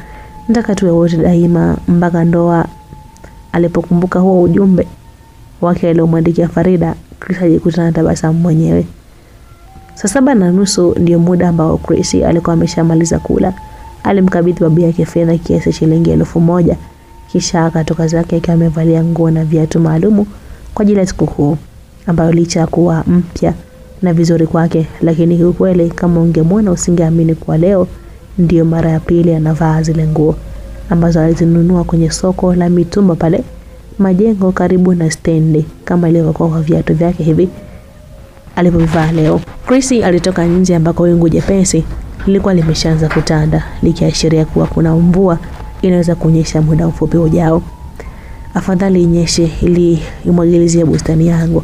Nataka tuwe wote daima mpaka ndoa. Alipokumbuka huo ujumbe wake aliyomwandikia Farida, Chris alijikuta na tabasamu mwenyewe. Saa 7:30 ndio muda ambao Chris alikuwa ameshamaliza kula. Alimkabidhi babu yake fedha kiasi shilingi 1000, kisha akatoka zake akiwa amevalia nguo na viatu maalumu kwa ajili ya sikukuu, ambayo licha kuwa mpya na vizuri kwake, lakini ukweli kama ungemwona usingeamini kwa leo ndio mara ya pili anavaa zile nguo ambazo alizinunua kwenye soko la mitumba pale Majengo karibu na stendi, kama ilivyokuwa kwa viatu vyake hivi alivyovaa leo. Chris alitoka nje ambako wingu jepesi lilikuwa limeshaanza kutanda, likiashiria kuwa kuna mvua inaweza kunyesha muda mfupi ujao. "Afadhali inyeshe ili imwagilizie bustani yangu,"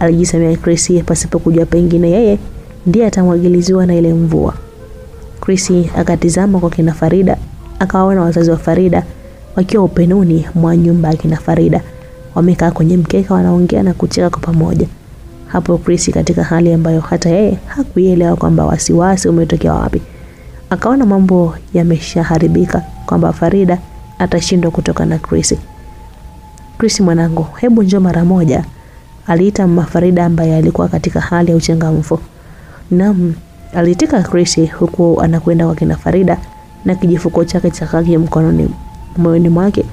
alijisemea Chris pasipo kujua pengine yeye ndiye atamwagiliziwa na ile mvua. Chris akatizama kwa kina Farida, akawaona wazazi wa Farida wakiwa upenuni mwa nyumba ya kina Farida. Wamekaa kwenye mkeka wanaongea na kucheka kwa pamoja. Hapo Chris katika hali ambayo hata yeye hakuielewa kwamba wasiwasi umetokea wapi. Akaona mambo yameshaharibika, kwamba Farida atashindwa kutoka na Chris. "Chris mwanangu, hebu njoo mara moja," aliita mama Farida ambaye alikuwa katika hali ya uchangamfu. "Naam," alitika Chris huku anakwenda kwa kina Farida na kijifuko chake cha kaki mkononi. Moyoni mwake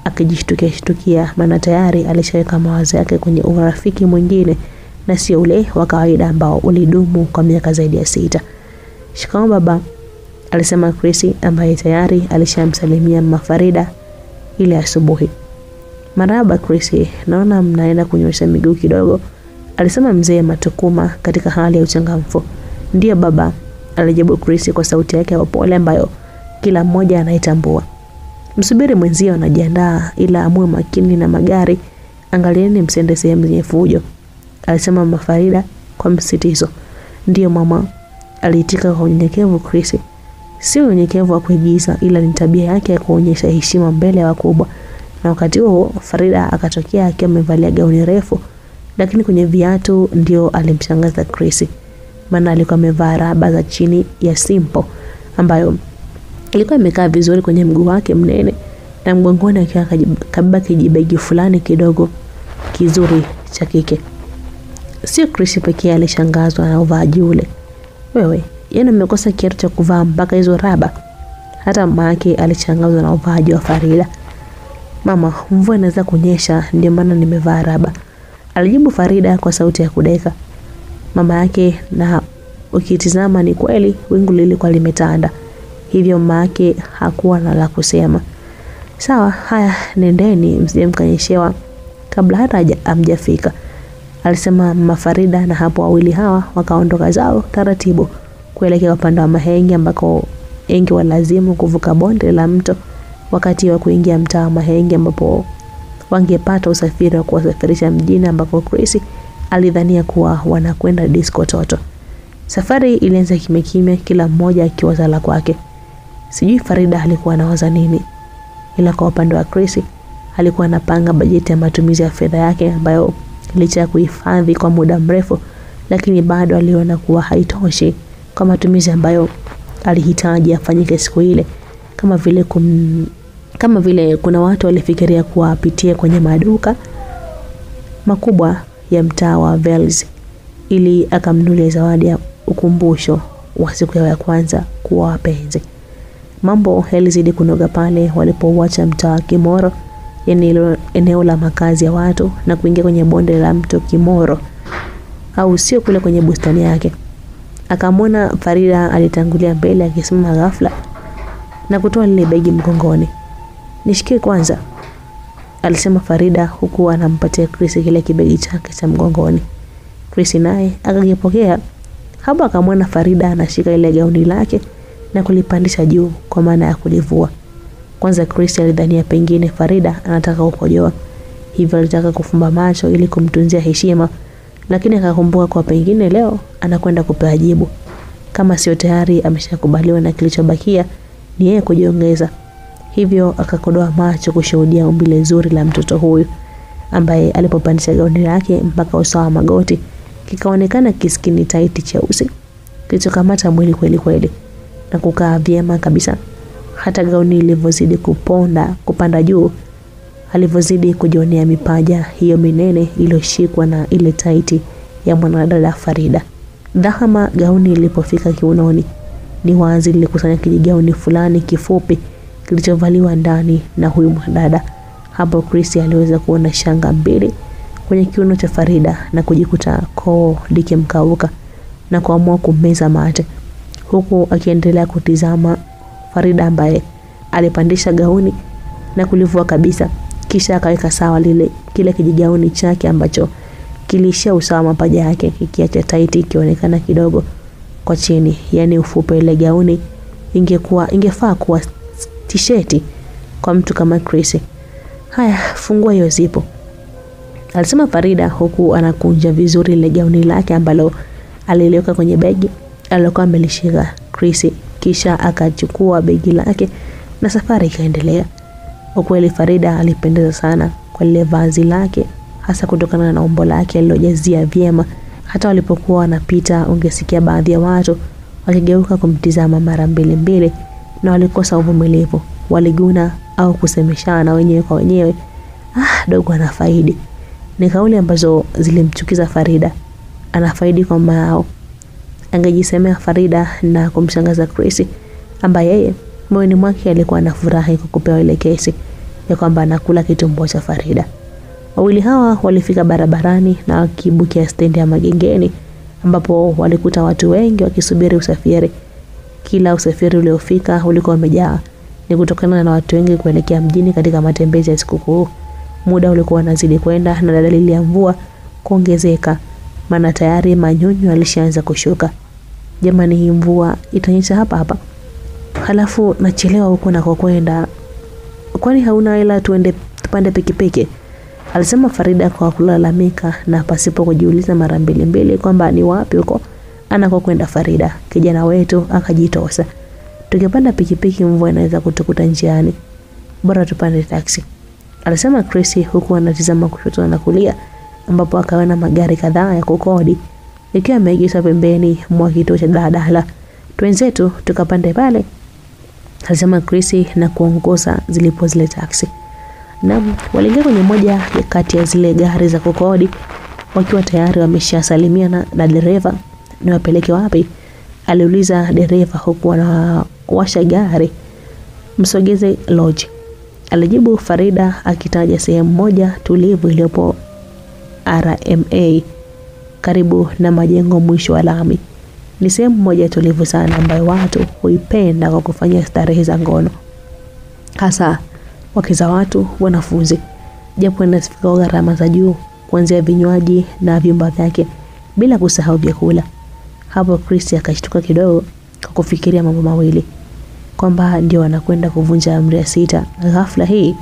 akijishtukia maana tayari alishaweka mawazo yake kwenye urafiki mwingine na sio ule wa kawaida ambao ulidumu kwa miaka zaidi ya 6. "Shikamoo baba," alisema Chris ambaye tayari alishamsalimia mama Farida ile asubuhi. "Marhaba Chris, naona mnaenda kunyosha miguu kidogo," alisema mzee Matukuma katika hali ya uchangamfu. "Ndio baba," alijibu Chris kwa sauti yake ya upole ambayo kila mmoja anaitambua. "Msubiri mwenzio anajiandaa, ila amue makini na magari, angalieni msende sehemu zenye fujo," alisema mama Farida kwa msitizo. "Ndio mama," aliitika kwa unyenyekevu Chris. Si unyenyekevu wa kuigiza, ila ni tabia yake ya kuonyesha heshima mbele ya wakubwa. Na wakati huo Farida akatokea akiwa amevalia gauni refu, lakini kwenye viatu ndio alimshangaza Chris. Maana alikuwa amevaa raba za chini ya simple ambayo ilikuwa imekaa vizuri kwenye mguu wake mnene, na mgongoni akiwa kabeba kijibegi fulani kidogo kizuri cha kike. Sio Chris pekee alishangazwa na uvaaji ule. "Wewe, yeye umekosa kiatu cha kuvaa mpaka hizo raba?" Hata mama yake alishangazwa na uvaaji wa Farida. "Mama, mvua inaweza kunyesha ndio maana nimevaa raba," alijibu Farida kwa sauti ya kudeka. Mama yake, na ukitizama ni kweli wingu lilikuwa limetanda, hivyo mama yake hakuwa na la kusema. "Sawa, haya nendeni msije mkanyeshewa kabla hata amjafika," alisema mama Farida, na hapo wawili hawa wakaondoka zao taratibu kuelekea upande wa Mahenge ambako wengi walazimu kuvuka bonde la mto wakati wa kuingia mtaa wa Mahenge, ambapo wangepata usafiri wa kuwasafirisha mjini ambako Chris alidhania kuwa wanakwenda disco toto. Safari ilianza kimya, kila mmoja akiwaza la kwake. Sijui Farida alikuwa anawaza nini, ila kwa upande wa Chris alikuwa anapanga bajeti ya matumizi ya fedha yake ambayo licha ya kuhifadhi kwa muda mrefu, lakini bado aliona kuwa haitoshi kwa matumizi ambayo alihitaji afanyike siku ile. Kama vile kuna watu walifikiria kuwa apitie kwenye maduka makubwa ya mtaa wa Vels ili akamnunulia zawadi ya ukumbusho wa siku ya kwanza kuwa wapenzi. Mambo yalizidi kunoga pale walipouacha mtaa Kimoro, eneo la makazi ya watu, na kuingia kwenye bonde la mto Kimoro, au sio kule kwenye bustani yake. Akamwona Farida alitangulia mbele akisimama ghafla na kutoa lile begi mgongoni. "Nishikie kwanza," alisema Farida huku anampatia Chris kile kibegi chake cha mgongoni. Chris naye akakipokea. Hapo akamwona Farida anashika ile gauni lake na kulipandisha juu kwa maana ya kulivua. Kwanza Chris alidhania pengine Farida anataka kukojoa, hivyo alitaka kufumba macho ili kumtunzia heshima, lakini akakumbuka kwa pengine leo anakwenda kupewa jibu. Kama sio tayari ameshakubaliwa na kilichobakia ni yeye kujiongeza. Hivyo akakodoa macho kushuhudia umbile zuri la mtoto huyu ambaye alipopandisha gauni lake mpaka usawa magoti kikaonekana kiskini taiti cheusi kilichokamata mwili kweli na kukaa vyema kabisa. Hata gauni ilivyozidi kupanda juu, alivyozidi kujionea mipaja hiyo minene iliyoshikwa na ile taiti ya mwanadada Farida. Dhahama gauni ilipofika kiunoni, ni wazi lilikusanya kijigauni fulani kifupi kilichovaliwa ndani na huyu mwanadada. Hapo Chris aliweza kuona shanga mbili kwenye kiuno cha Farida na kujikuta koo likimkauka na kuamua kumeza mate, huku akiendelea kutizama Farida ambaye alipandisha gauni na kulivua kabisa, kisha akaweka sawa kile kijigauni chake ambacho kilishia usawa mapaja yake, kikiacha taiti ikionekana kidogo kwa chini. Yani ufupe ile gauni ingefaa kuwa t-shirt kwa mtu kama Chris. "Haya, fungua hiyo zipo," alisema Farida huku anakunja vizuri ile gauni lake ambalo aliliweka kwenye begi alilokuwa amelishika Chris, kisha akachukua begi lake na safari ikaendelea. Ukweli Farida alipendeza sana kwa lile vazi lake, hasa kutokana na umbo lake alilojazia vyema. Hata walipokuwa wanapita ungesikia baadhi ya watu wakigeuka kumtizama mara mbili na walikosa uvumilivu. Waliguna au kusemeshana wenyewe kwa wenyewe, dogo anafaidi. Ni kauli ambazo zilimchukiza Farida. Anafaidi kwa mao. Angejisemea Farida na kumshangaza Chris ambaye yeye moyoni mwake alikuwa anafurahi kukupewa ile kesi ya kwamba anakula kitumbo cha Farida. Wawili hawa walifika barabarani na wakibukia stendi ya Magengeni ambapo walikuta watu wengi wakisubiri usafiri. Kila usafiri uliofika ulikuwa umejaa. Ni kutokana na watu wengi kuelekea mjini katika matembezi ya sikukuu. Muda ulikuwa unazidi kwenda na dalili ya mvua kuongezeka, maana tayari manyunyu alishaanza kushuka. Jamani, hii mvua itanyesha hapa. Halafu nachelewa huko na kwenda. Kwani hauna hela tupande pikipiki? Alisema Farida kwa kulalamika na pasipo kujiuliza mara mbili kwamba ni wapi huko anakokwenda Farida. Kijana wetu akajitosa. "Tukipanda pikipiki mvua inaweza kutukuta njiani. Bora tupande taksi," alisema Chris huku anatizama kushoto na kulia ambapo akaona magari kadhaa ya kukodi ikiwa yameegeshwa pembeni mwa kituo cha daladala. "Twenzetu tukapande pale," alisema Chris na kuongoza zilipo zile taksi. Na waliingia kwenye moja ya kati ya zile gari za kukodi wakiwa tayari wameshasalimiana na dereva. "Ni wapeleke wapi?" aliuliza dereva huku anawasha gari. "Msogeze lodge," alijibu Farida akitaja sehemu moja tulivu iliyopo RMA karibu na majengo mwisho wa lami. Ni sehemu moja tulivu sana ambayo watu huipenda kwa kufanya starehe za ngono, hasa wake za watu wanafunzi, japo inasifika gharama za juu kuanzia vinywaji na vyumba vyake bila kusahau vyakula. Hapo Chris akashtuka kidogo kwa kufikiria mambo mawili, kwamba ndio anakwenda kuvunja amri ya 6. Ghafla hii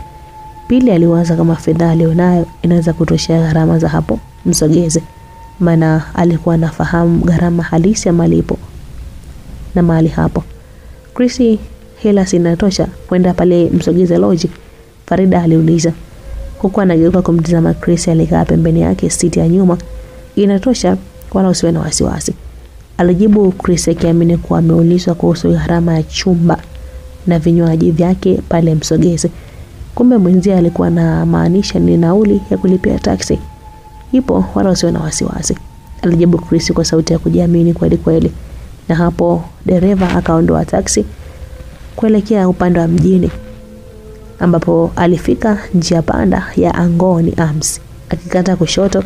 Pili aliwaza kama fedha alionayo inaweza kutoshea gharama za hapo Msogeze, maana alikuwa anafahamu gharama halisi ya malipo na mahali hapo. Chris, hela sinatosha kwenda pale Msogeze Lodge? Farida aliuliza. Huku anageuka kumtazama Chris alikaa pembeni yake siti ya nyuma. Inatosha, wala usiwe na wasiwasi, alijibu Chris akiamini kuwa ameulizwa kuhusu gharama ya chumba na vinywaji vyake pale Msogeze. Kumbe mwenzie alikuwa na maanisha ni nauli ya kulipia taksi. Ipo, wala usiwe na wasiwasi, alijibu Chris kwa sauti ya kujiamini kweli kweli. Na hapo dereva akaondoa taksi kuelekea upande wa mjini, ambapo alifika njia panda ya Angoni Arms. Akikata kushoto,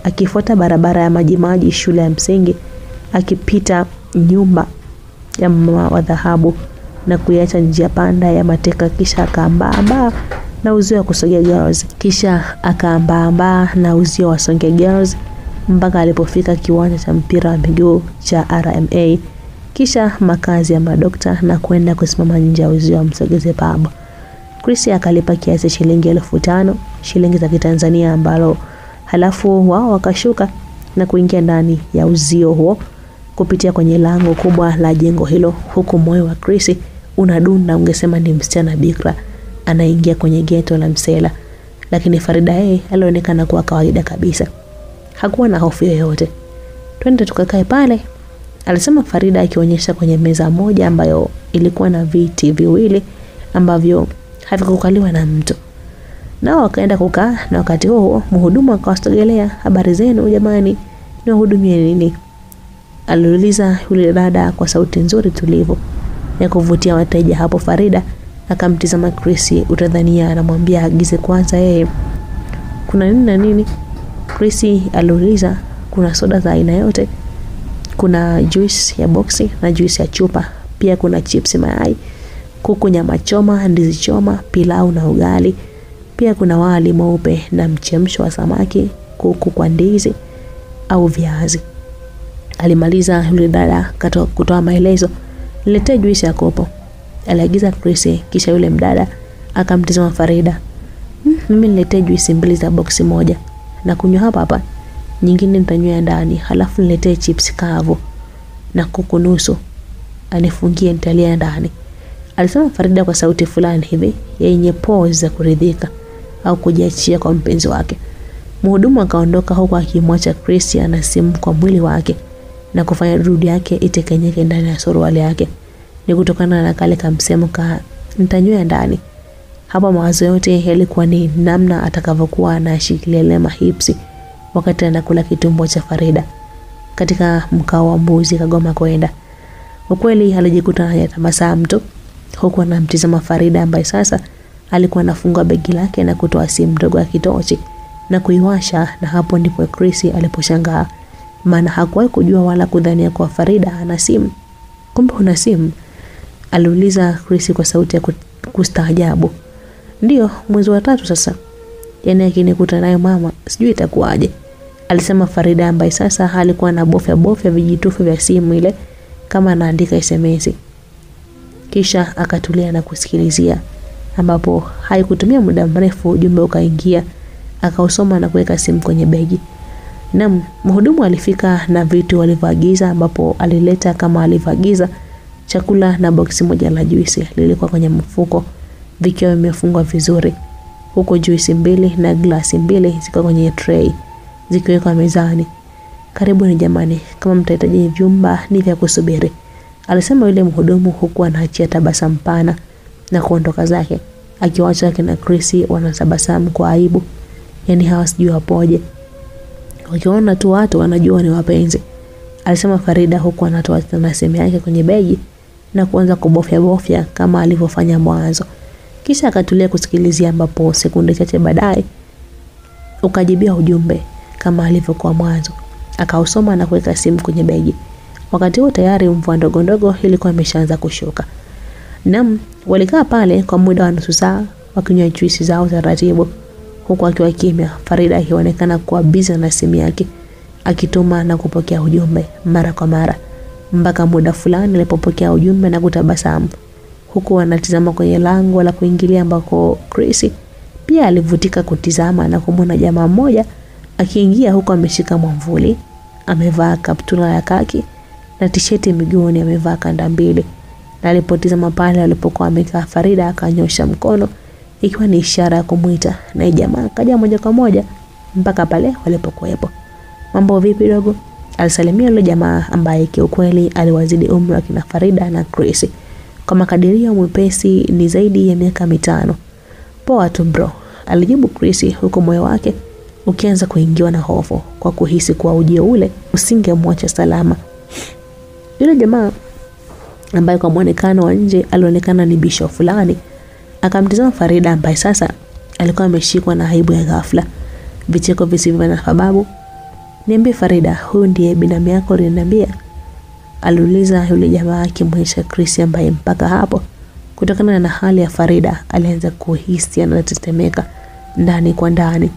akifuata barabara ya majimaji shule ya msingi, akipita nyumba ya mama wa dhahabu na kuiacha njia panda ya Mateka, kisha akaambaa na uzio wa Kusogea Girls, kisha akaambaa na uzio wa Songea Girls mpaka alipofika kiwanja cha mpira wa miguu cha RMA, kisha makazi ya madokta na kwenda kusimama nje ya uzio wa Msogeze pub. Chris akalipa kiasi shilingi 1500 shilingi za Kitanzania, ambalo halafu wao wakashuka na kuingia ndani ya uzio huo kupitia kwenye lango kubwa la jengo hilo, huku moyo wa Chris unadunda, ungesema ni msichana bikra anaingia kwenye geto la msela. Lakini Farida yeye alionekana kuwa kawaida kabisa, hakuwa na hofu yoyote. Twende tukakae pale, alisema Farida akionyesha kwenye meza moja ambayo ilikuwa na viti viwili ambavyo havikukaliwa na mtu. Nao wakaenda kukaa, na wakati huo mhudumu akawasogelea. Habari zenu jamani, niwahudumie nini? Aliuliza yule dada kwa sauti nzuri tulivu ya kuvutia wateja. Hapo Farida akamtizama Chris, utadhania anamwambia agize kwanza yeye. Kuna nini na nini? Chris aliuliza. Kuna soda za aina yote, kuna juice ya boksi na juice ya chupa, pia kuna chips, mayai, kuku, nyama choma, ndizi choma, pilau na ugali, pia kuna wali mweupe na mchemsho wa samaki, kuku kwa ndizi au viazi. Alimaliza yule dada kutoa maelezo. Niletee juice ya kopo, aliagiza Chris, kisha yule mdada akamtizama Farida. Mimi niletee juice 2 za boksi moja na kunywa hapa, nyingine nitanywea ndani, halafu niletee chips kavu na kuku nusu, anifungie nitalia ndani, alisema Farida kwa sauti fulani hivi yenye pause za kuridhika au kujiachia kwa mpenzi wake. Mhudumu akaondoka huku akimwacha Chris ana simu kwa mwili wake na kufanya rudi yake itekenyeke ndani ya suruali yake. Ni kutokana na kale kamsemo ka nitanywea ndani. Hapa mawazo yote yalikuwa ni namna atakavyokuwa anashikilia lema hipsi wakati anakula kitumbo cha Farida katika mkao wa mbuzi Kagoma kwenda. Ukweli alijikuta anatabasamu tu huku anamtizama Farida ambaye sasa alikuwa anafunga begi lake na kutoa simu ndogo ya kitochi na kuiwasha. Na hapo ndipo Chris aliposhangaa, maana hakuwahi kujua wala kudhania kwa Farida ana simu. Kumbe una simu? Aliuliza Chris kwa sauti ya kustaajabu. Ndio, mwezi wa 3 sasa. Yaani akinikuta nayo mama, sijui itakuwaje, alisema Farida ambaye sasa alikuwa na bofya vijitufe vya simu ile kama anaandika SMS. Kisha akatulia na kusikilizia, ambapo haikutumia muda mrefu ujumbe ukaingia. Akausoma na kuweka simu kwenye begi. Na mhudumu alifika na vitu walivyoagiza, ambapo alileta kama alivyoagiza chakula na boksi moja la juisi lilikuwa kwenye mfuko vikiwa vimefungwa vizuri, huko juisi 2 na glasi 2 ziko kwenye tray zikiwekwa mezani. Karibuni jamani, kama mtahitaji vyumba ni vya kusubiri, alisema yule mhudumu huku anaachia tabasamu pana na kuondoka zake, akiwaacha kina Chris wanatabasamu kwa aibu. Yaani hawasijui wapoje, wakiona tu watu wanajua ni wapenzi, alisema Farida huku anatoa tena simu yake kwenye begi na kuanza kubofya kama alivyofanya mwanzo. Kisha akatulia kusikilizia, ambapo sekunde chache baadaye ukajibia ujumbe kama alivyokuwa mwanzo. Akausoma na kuweka simu kwenye begi. Wakati huo tayari mvua ndogo ndogo ilikuwa imeshaanza kushuka. Walikaa pale kwa muda wa nusu saa wakinywa juisi zao taratibu, huku akiwa kimya. Farida akionekana kuwa busy na simu yake. akituma na kupokea ujumbe mara kwa mara, mpaka muda fulani alipopokea ujumbe na kutabasamu, huku anatizama kwenye lango la kuingilia ambako Chris pia alivutika kutizama na kumwona jamaa mmoja akiingia, huku ameshika mwamvuli, amevaa kaptula ya kaki na tisheti miguuni amevaa kanda mbili. Na alipotizama pale alipokuwa amekaa Farida akanyosha mkono ikiwa ni ishara ya kumuita, na jamaa kaja moja kwa moja mpaka pale walipokuwepo. "Mambo vipi dogo?" alisalimia yule jamaa ambaye kiukweli aliwazidi umri wa kina Farida na Chris. Kwa makadirio mwepesi ni zaidi ya miaka 5. "Poa tu bro," alijibu Chris, huko moyo wake ukianza kuingiwa na hofu kwa kuhisi kuwa ujio ule usingemwacha salama. Yule jamaa ambaye kwa muonekano wa nje alionekana ni bisho fulani, akamtazama Farida ambaye sasa alikuwa ameshikwa na aibu ya ghafla, vicheko visivyo na sababu. "Niambie Farida, huyu ndiye binamu yako aliniambia?" aliuliza yule jamaa akimwonyesha Chris, ambaye mpaka hapo kutokana na hali ya Farida alianza kuhisi anatetemeka ndani kwa ndani,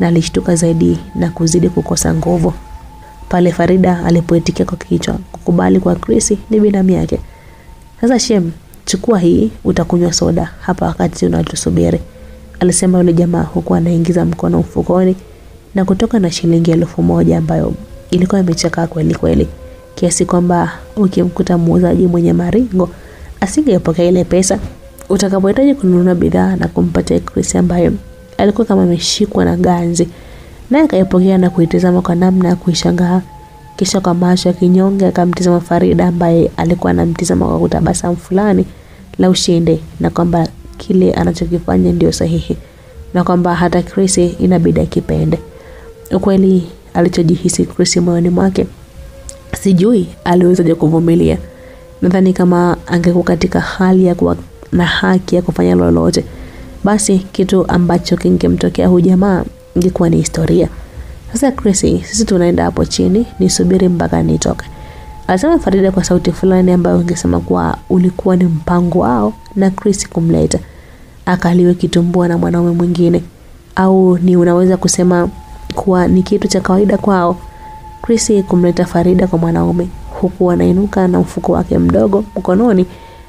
na alishtuka zaidi na kuzidi kukosa nguvu pale Farida alipoitikia kwa kichwa kukubali kwa Chris ni binamu yake. "Sasa shem, chukua hii, utakunywa soda hapa wakati unatusubiri," alisema yule jamaa, huku anaingiza mkono mfukoni na kutoka na shilingi 1000 ambayo ilikuwa imechakaa kweli kweli, kiasi kwamba ukimkuta muuzaji mwenye maringo asingepokea ile pesa. Utakapohitaji kununua bidhaa na kumpatia Chris ambaye alikuwa kama ameshikwa na ganzi, naye akaipokea na kuitazama kwa namna ya kuishangaa, kisha kwa macho ya kinyonge akamtazama Farida ambaye alikuwa anamtazama kwa kutabasamu fulani la ushindi, na kwamba kile anachokifanya ndio sahihi na kwamba hata Chris inabidi akipende. Ukweli alichojihisi Chris moyoni mwake sijui aliwezaje kuvumilia. Nadhani kama angekuwa katika hali ya kuwa na haki ya kufanya lolote, basi kitu ambacho kingemtokea huyu jamaa ingekuwa ni historia. "Sasa Chris, sisi tunaenda hapo chini, nisubiri mpaka nitoke," alisema Farida kwa sauti fulani ambayo ungesema kuwa ulikuwa ni mpango wao na Chris kumleta akaliwe kitumbua na mwanaume mwingine, au ni unaweza kusema kuwa ni kitu cha kawaida kwao Chris kumleta Farida kwa mwanaume, huku anainuka na mfuko wake mdogo mkononi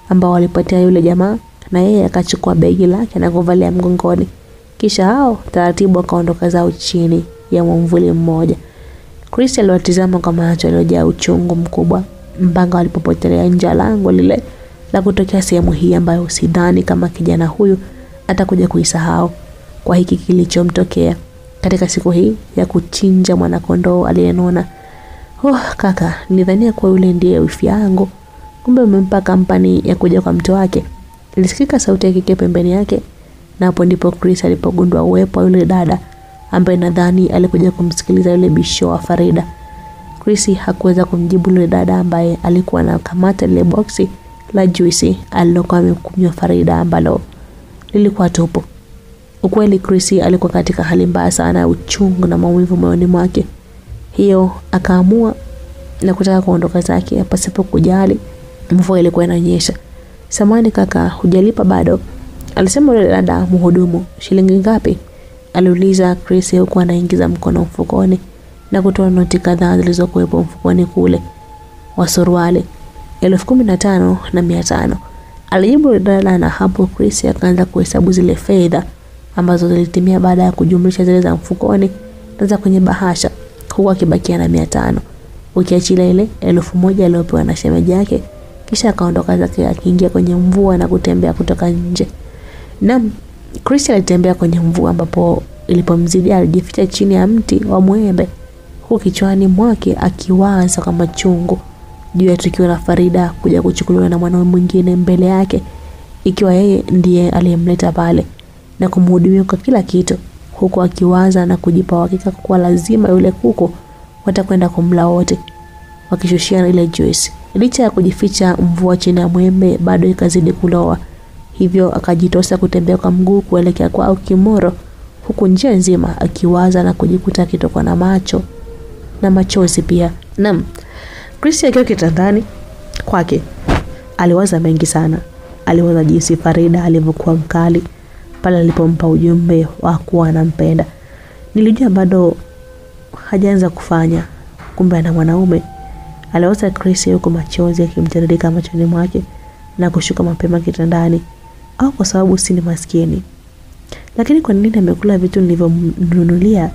ambao alipatia yule jamaa, na yeye akachukua begi lake na kuvalia mgongoni. Kisha hao taratibu akaondoka zao chini ya mwamvuli mmoja. Chris aliwatizama kwa macho yaliyojaa uchungu mkubwa mpaka walipopotelea nje lango lile la kutokea sehemu hii ambayo sidhani kama kijana huyu atakuja kuisahau kwa hiki kilichomtokea katika siku hii ya kuchinja mwanakondoo aliyenona. Kaka, nilidhania kwa yule ndiye wifi yangu, kumbe umempa kampani ya kuja kwa mtu wake," ilisikika sauti ya kike pembeni yake, na hapo ndipo Chris alipogundua uwepo wa yule dada ambaye nadhani alikuja kumsikiliza yule bisho wa Farida. Chris hakuweza kumjibu yule dada ambaye alikuwa na kamata ile boksi la juisi alilokuwa amekunywa Farida ambalo lilikuwa tupu. Ukweli Chris alikuwa katika hali mbaya sana ya uchungu na maumivu moyoni mwake. Hiyo akaamua na kutaka kuondoka zake pasipo kujali mvua ilikuwa inanyesha. "Samahani kaka, hujalipa bado?" alisema yule dada mhudumu. "Shilingi ngapi?" aliuliza Chris, huku anaingiza mkono mfukoni na kutoa noti kadhaa zilizokuwepo mfukoni kule wa suruali. 15,500, alijibu yule dada, na hapo Chris akaanza kuhesabu zile fedha ambazo zilitimia baada ya kujumlisha zile za mfukoni na za kwenye bahasha, huku akibakia na 500 ukiachilia ile 1000 aliyopewa na shemeji yake. Kisha akaondoka zake akiingia kwenye mvua na kutembea kutoka nje. Naam, Chris alitembea kwenye mvua ambapo ilipomzidi alijificha chini ya mti wa mwembe, huku kichwani mwake akiwaza kwa machungu juu ya tukio la Farida kuja kuchukuliwa na mwanaume mwingine mbele yake, ikiwa yeye ndiye aliyemleta pale na kumhudumia kwa kila kitu, huku akiwaza na kujipa hakika kwa lazima yule kuku watakwenda kumla wote wakishushia ile juice. Licha ya kujificha mvua chini ya mwembe bado ikazidi kuloa, hivyo akajitosa kutembea kwa mguu kuelekea kwa Kimoro, huku njia nzima akiwaza na kujikuta kitokwa na macho na machozi pia. Naam, Chris akiwa kitandani kwake aliwaza mengi sana. Aliwaza jinsi Farida alivyokuwa mkali pale alipompa ujumbe wa kuwa anampenda. Nilijua bado hajaanza kufanya kumbe ana mwanaume. Aliota Chris huko machozi yakimtiririka machoni mwake na kushuka mapema kitandani. Au kwa sababu si ni maskini. Lakini kwa nini amekula vitu nilivyomnunulia?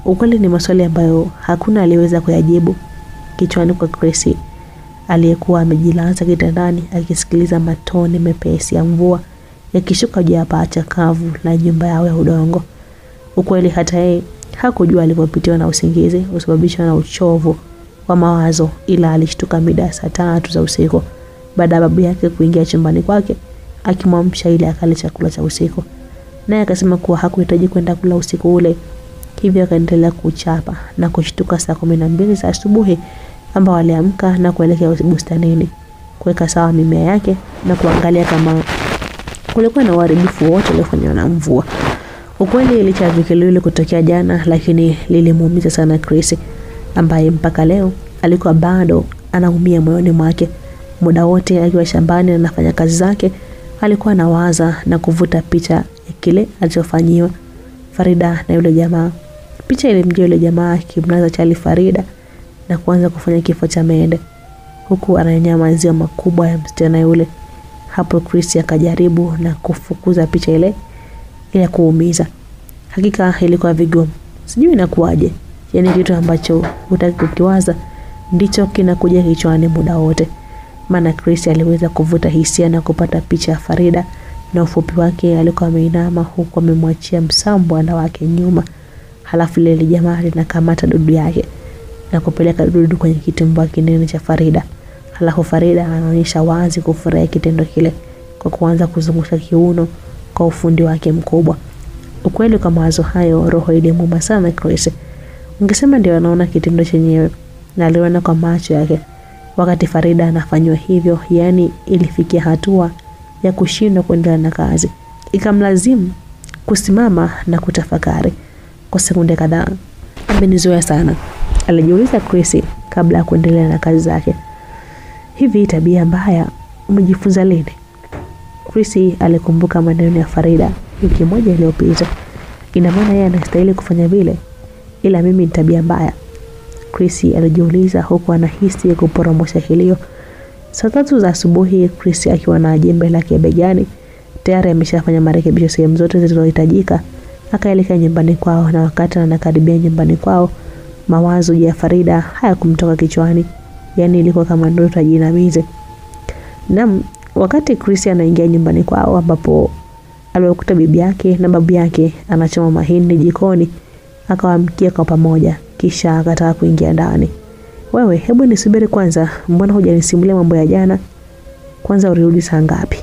Ukweli ni maswali ambayo hakuna aliweza kuyajibu kichwani kwa Chris, aliyekuwa amejilaza kitandani akisikiliza matone mepesi ya mvua yakishuka juu ya paa chakavu la nyumba yao ya udongo. Ukweli hata yeye hakujua alivyopitiwa na usingizi usababishwa na uchovu wa mawazo, ila alishtuka mida saa 3 za usiku baada ya babu yake kuingia chumbani kwake akimwamsha ili akale chakula cha usiku. Naye akasema kuwa hakuhitaji kwenda kula usiku ule. Hivyo akaendelea kuchapa na kushtuka saa 12 za asubuhi, ambao aliamka na kuelekea bustanini kuweka sawa mimea yake na kuangalia kama kulikuwa na uharibifu wote uliofanywa na mvua. Ukweli licha ya vikelo kutokea jana, lakini lilimuumiza sana Chris, ambaye mpaka leo alikuwa bado anaumia moyoni mwake. Muda wote akiwa shambani na anafanya kazi zake, alikuwa anawaza na kuvuta picha ya kile alichofanyiwa Farida na yule jamaa. Picha ilimjia yule jamaa kimlaza chali Farida na kuanza kufanya kifo cha mende, huku ananyama maziwa makubwa ya msichana yule. Hapo Chris akajaribu na kufukuza picha ile ili kuumiza. Hakika ilikuwa vigumu. Sijui inakuaje. Yaani kitu ambacho hutaki kukiwaza ndicho kinakuja kichwani muda wote. Maana Chris aliweza kuvuta hisia na kupata picha ya Farida na ufupi wake, alikuwa ameinama huku amemwachia msambwana wake nyuma. Halafu lile jamaa linakamata dudu yake na kupeleka dudu kwenye kitumbo kinene cha Farida. Halafu Farida anaonyesha wazi kufurahia kitendo kile kwa kuanza kuzungusha kiuno kwa ufundi wake mkubwa. Ukweli kwa mawazo hayo, roho ilimuuma sana Chris. Ungesema ndio anaona kitendo chenyewe, na aliona kwa macho yake wakati Farida anafanywa hivyo. Yani ilifikia hatua ya kushindwa kuendelea na kazi. Ikamlazimu kusimama na kutafakari kwa sekunde kadhaa. Amenizoea sana, alijiuliza Chris kabla ya kuendelea na kazi zake. Hivi tabia mbaya umejifunza lini? Chris alikumbuka maneno ya Farida wiki moja iliyopita. Ina maana yeye anastahili kufanya vile, ila mimi ni tabia mbaya? Chris alijiuliza huku anahisi kuporomosha kilio. Saa 3 za asubuhi, Chris akiwa na jembe lake begani, tayari ameshafanya marekebisho sehemu zote zilizohitajika, akaelekea nyumbani kwao. Na wakati anakaribia nyumbani kwao, mawazo ya Farida hayakumtoka kichwani. Yani ilikuwa kama ndoto ya jinamizi. Wakati Chris anaingia nyumbani kwao, ambapo alikuta bibi yake na babu yake anachoma mahindi jikoni, akawaamkia kwa pamoja, kisha akataka kuingia ndani. Wewe, hebu nisubiri kwanza, mbona hujanisimulia mambo ya jana? Kwanza urudi saa ngapi?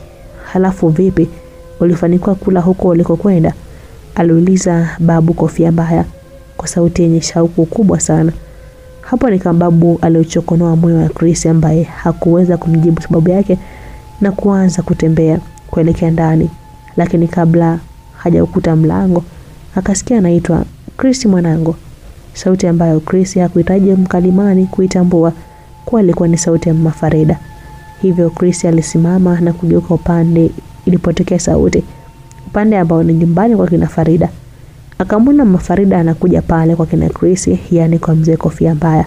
Halafu vipi, ulifanikiwa kula huko ulikokwenda? Aliuliza babu Kofia Mbaya kwa sauti yenye shauku kubwa sana. Hapo ni kama babu aliochokonoa moyo wa Chris, ambaye hakuweza kumjibu sababu yake, na kuanza kutembea kuelekea ndani. Lakini kabla hajaukuta mlango, akasikia anaitwa, Chris mwanangu. Sauti ambayo Chris hakuhitaji mkalimani kuitambua kwa ilikuwa ni sauti ya Mama Farida. Hivyo Chris alisimama na kugeuka upande ilipotokea sauti, upande ambao ni nyumbani kwa kina Farida. Akamwona Mama Farida anakuja pale kwa kina Chris, yani kwa mzee Kofia Mbaya.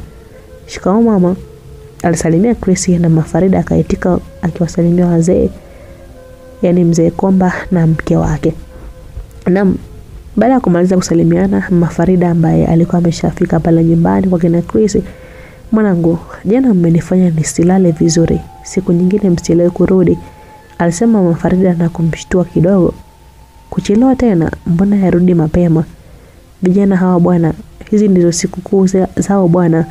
Shikamoo mama, alisalimia Chris, na Mama Farida akaitika akiwasalimia wazee, yani mzee Komba na mke wake. Baada ya kumaliza kusalimiana, Mama Farida ambaye alikuwa ameshafika pale nyumbani kwa kina Chris, mwanangu, jana mmenifanya nisilale vizuri, siku nyingine msielewe kurudi, alisema Mama Farida na kumshtua kidogo. Kuchelewa tena? Mbona yarudi mapema? Vijana hawa bwana, hizi ndizo sikukuu zao bwana,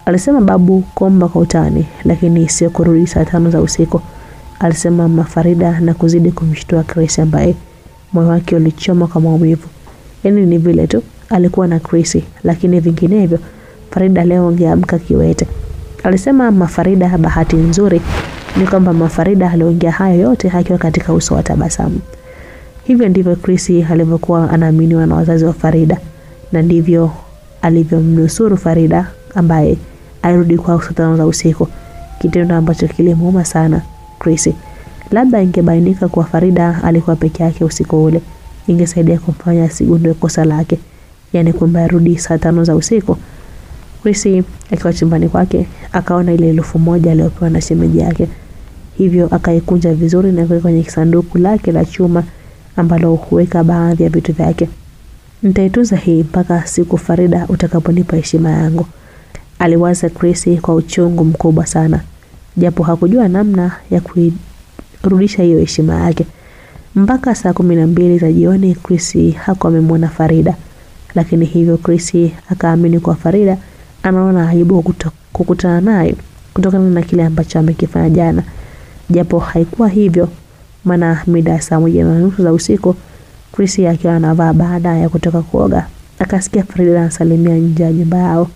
alisema babu Komba kwa utani. Lakini sio kurudi saa 5 za usiku, alisema Mama Farida na kuzidi kumshtua Chris, ambaye moyo wake ulichoma kwa maumivu. Yani ni vile tu alikuwa na Chris, lakini vinginevyo Farida leo angeamka kiwete, alisema Mama Farida. Bahati nzuri ni kwamba Mama Farida aliongea hayo yote akiwa katika uso wa tabasamu. Hivyo ndivyo Chris alivyokuwa anaaminiwa na wazazi wa Farida, na ndivyo alivyomnusuru Farida, ambaye alirudi kwa saa 5 za usiku, kitendo ambacho kilimuuma sana Chris. Labda ingebainika kwa Farida alikuwa peke yake usiku ule, ingesaidia kumfanya asigundue kosa lake, yani kwamba arudi saa 5 za usiku. Chris akiwa chumbani kwake akaona ile 1,000 aliyopewa na shemeji yake. Hivyo akaikunja vizuri na kuweka kwenye sanduku lake la chuma ambalo huweka baadhi ya vitu vyake. Nitaitunza hii mpaka siku Farida utakaponipa heshima yangu, aliwaza Chris kwa uchungu mkubwa sana, japo hakujua namna ya kurudisha hiyo heshima yake. Mpaka saa 12 za jioni Chris hakuwa amemwona Farida, lakini hivyo Chris akaamini kwa Farida anaona aibu kukutana naye kutokana na kile ambacho amekifanya jana, japo haikuwa hivyo. Maana mida saa 1:30 za usiku Chris akiwa anavaa baada ya kutoka kuoga akasikia Farida anasalimia nje ya nyumba yao.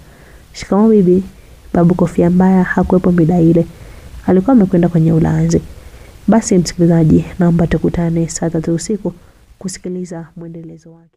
"Shikamoo bibi." Babu Kofia Mbaya hakuwepo mida ile, alikuwa amekwenda kwenye ulanzi. Basi msikilizaji, naomba tukutane saa 3 usiku kusikiliza mwendelezo wake.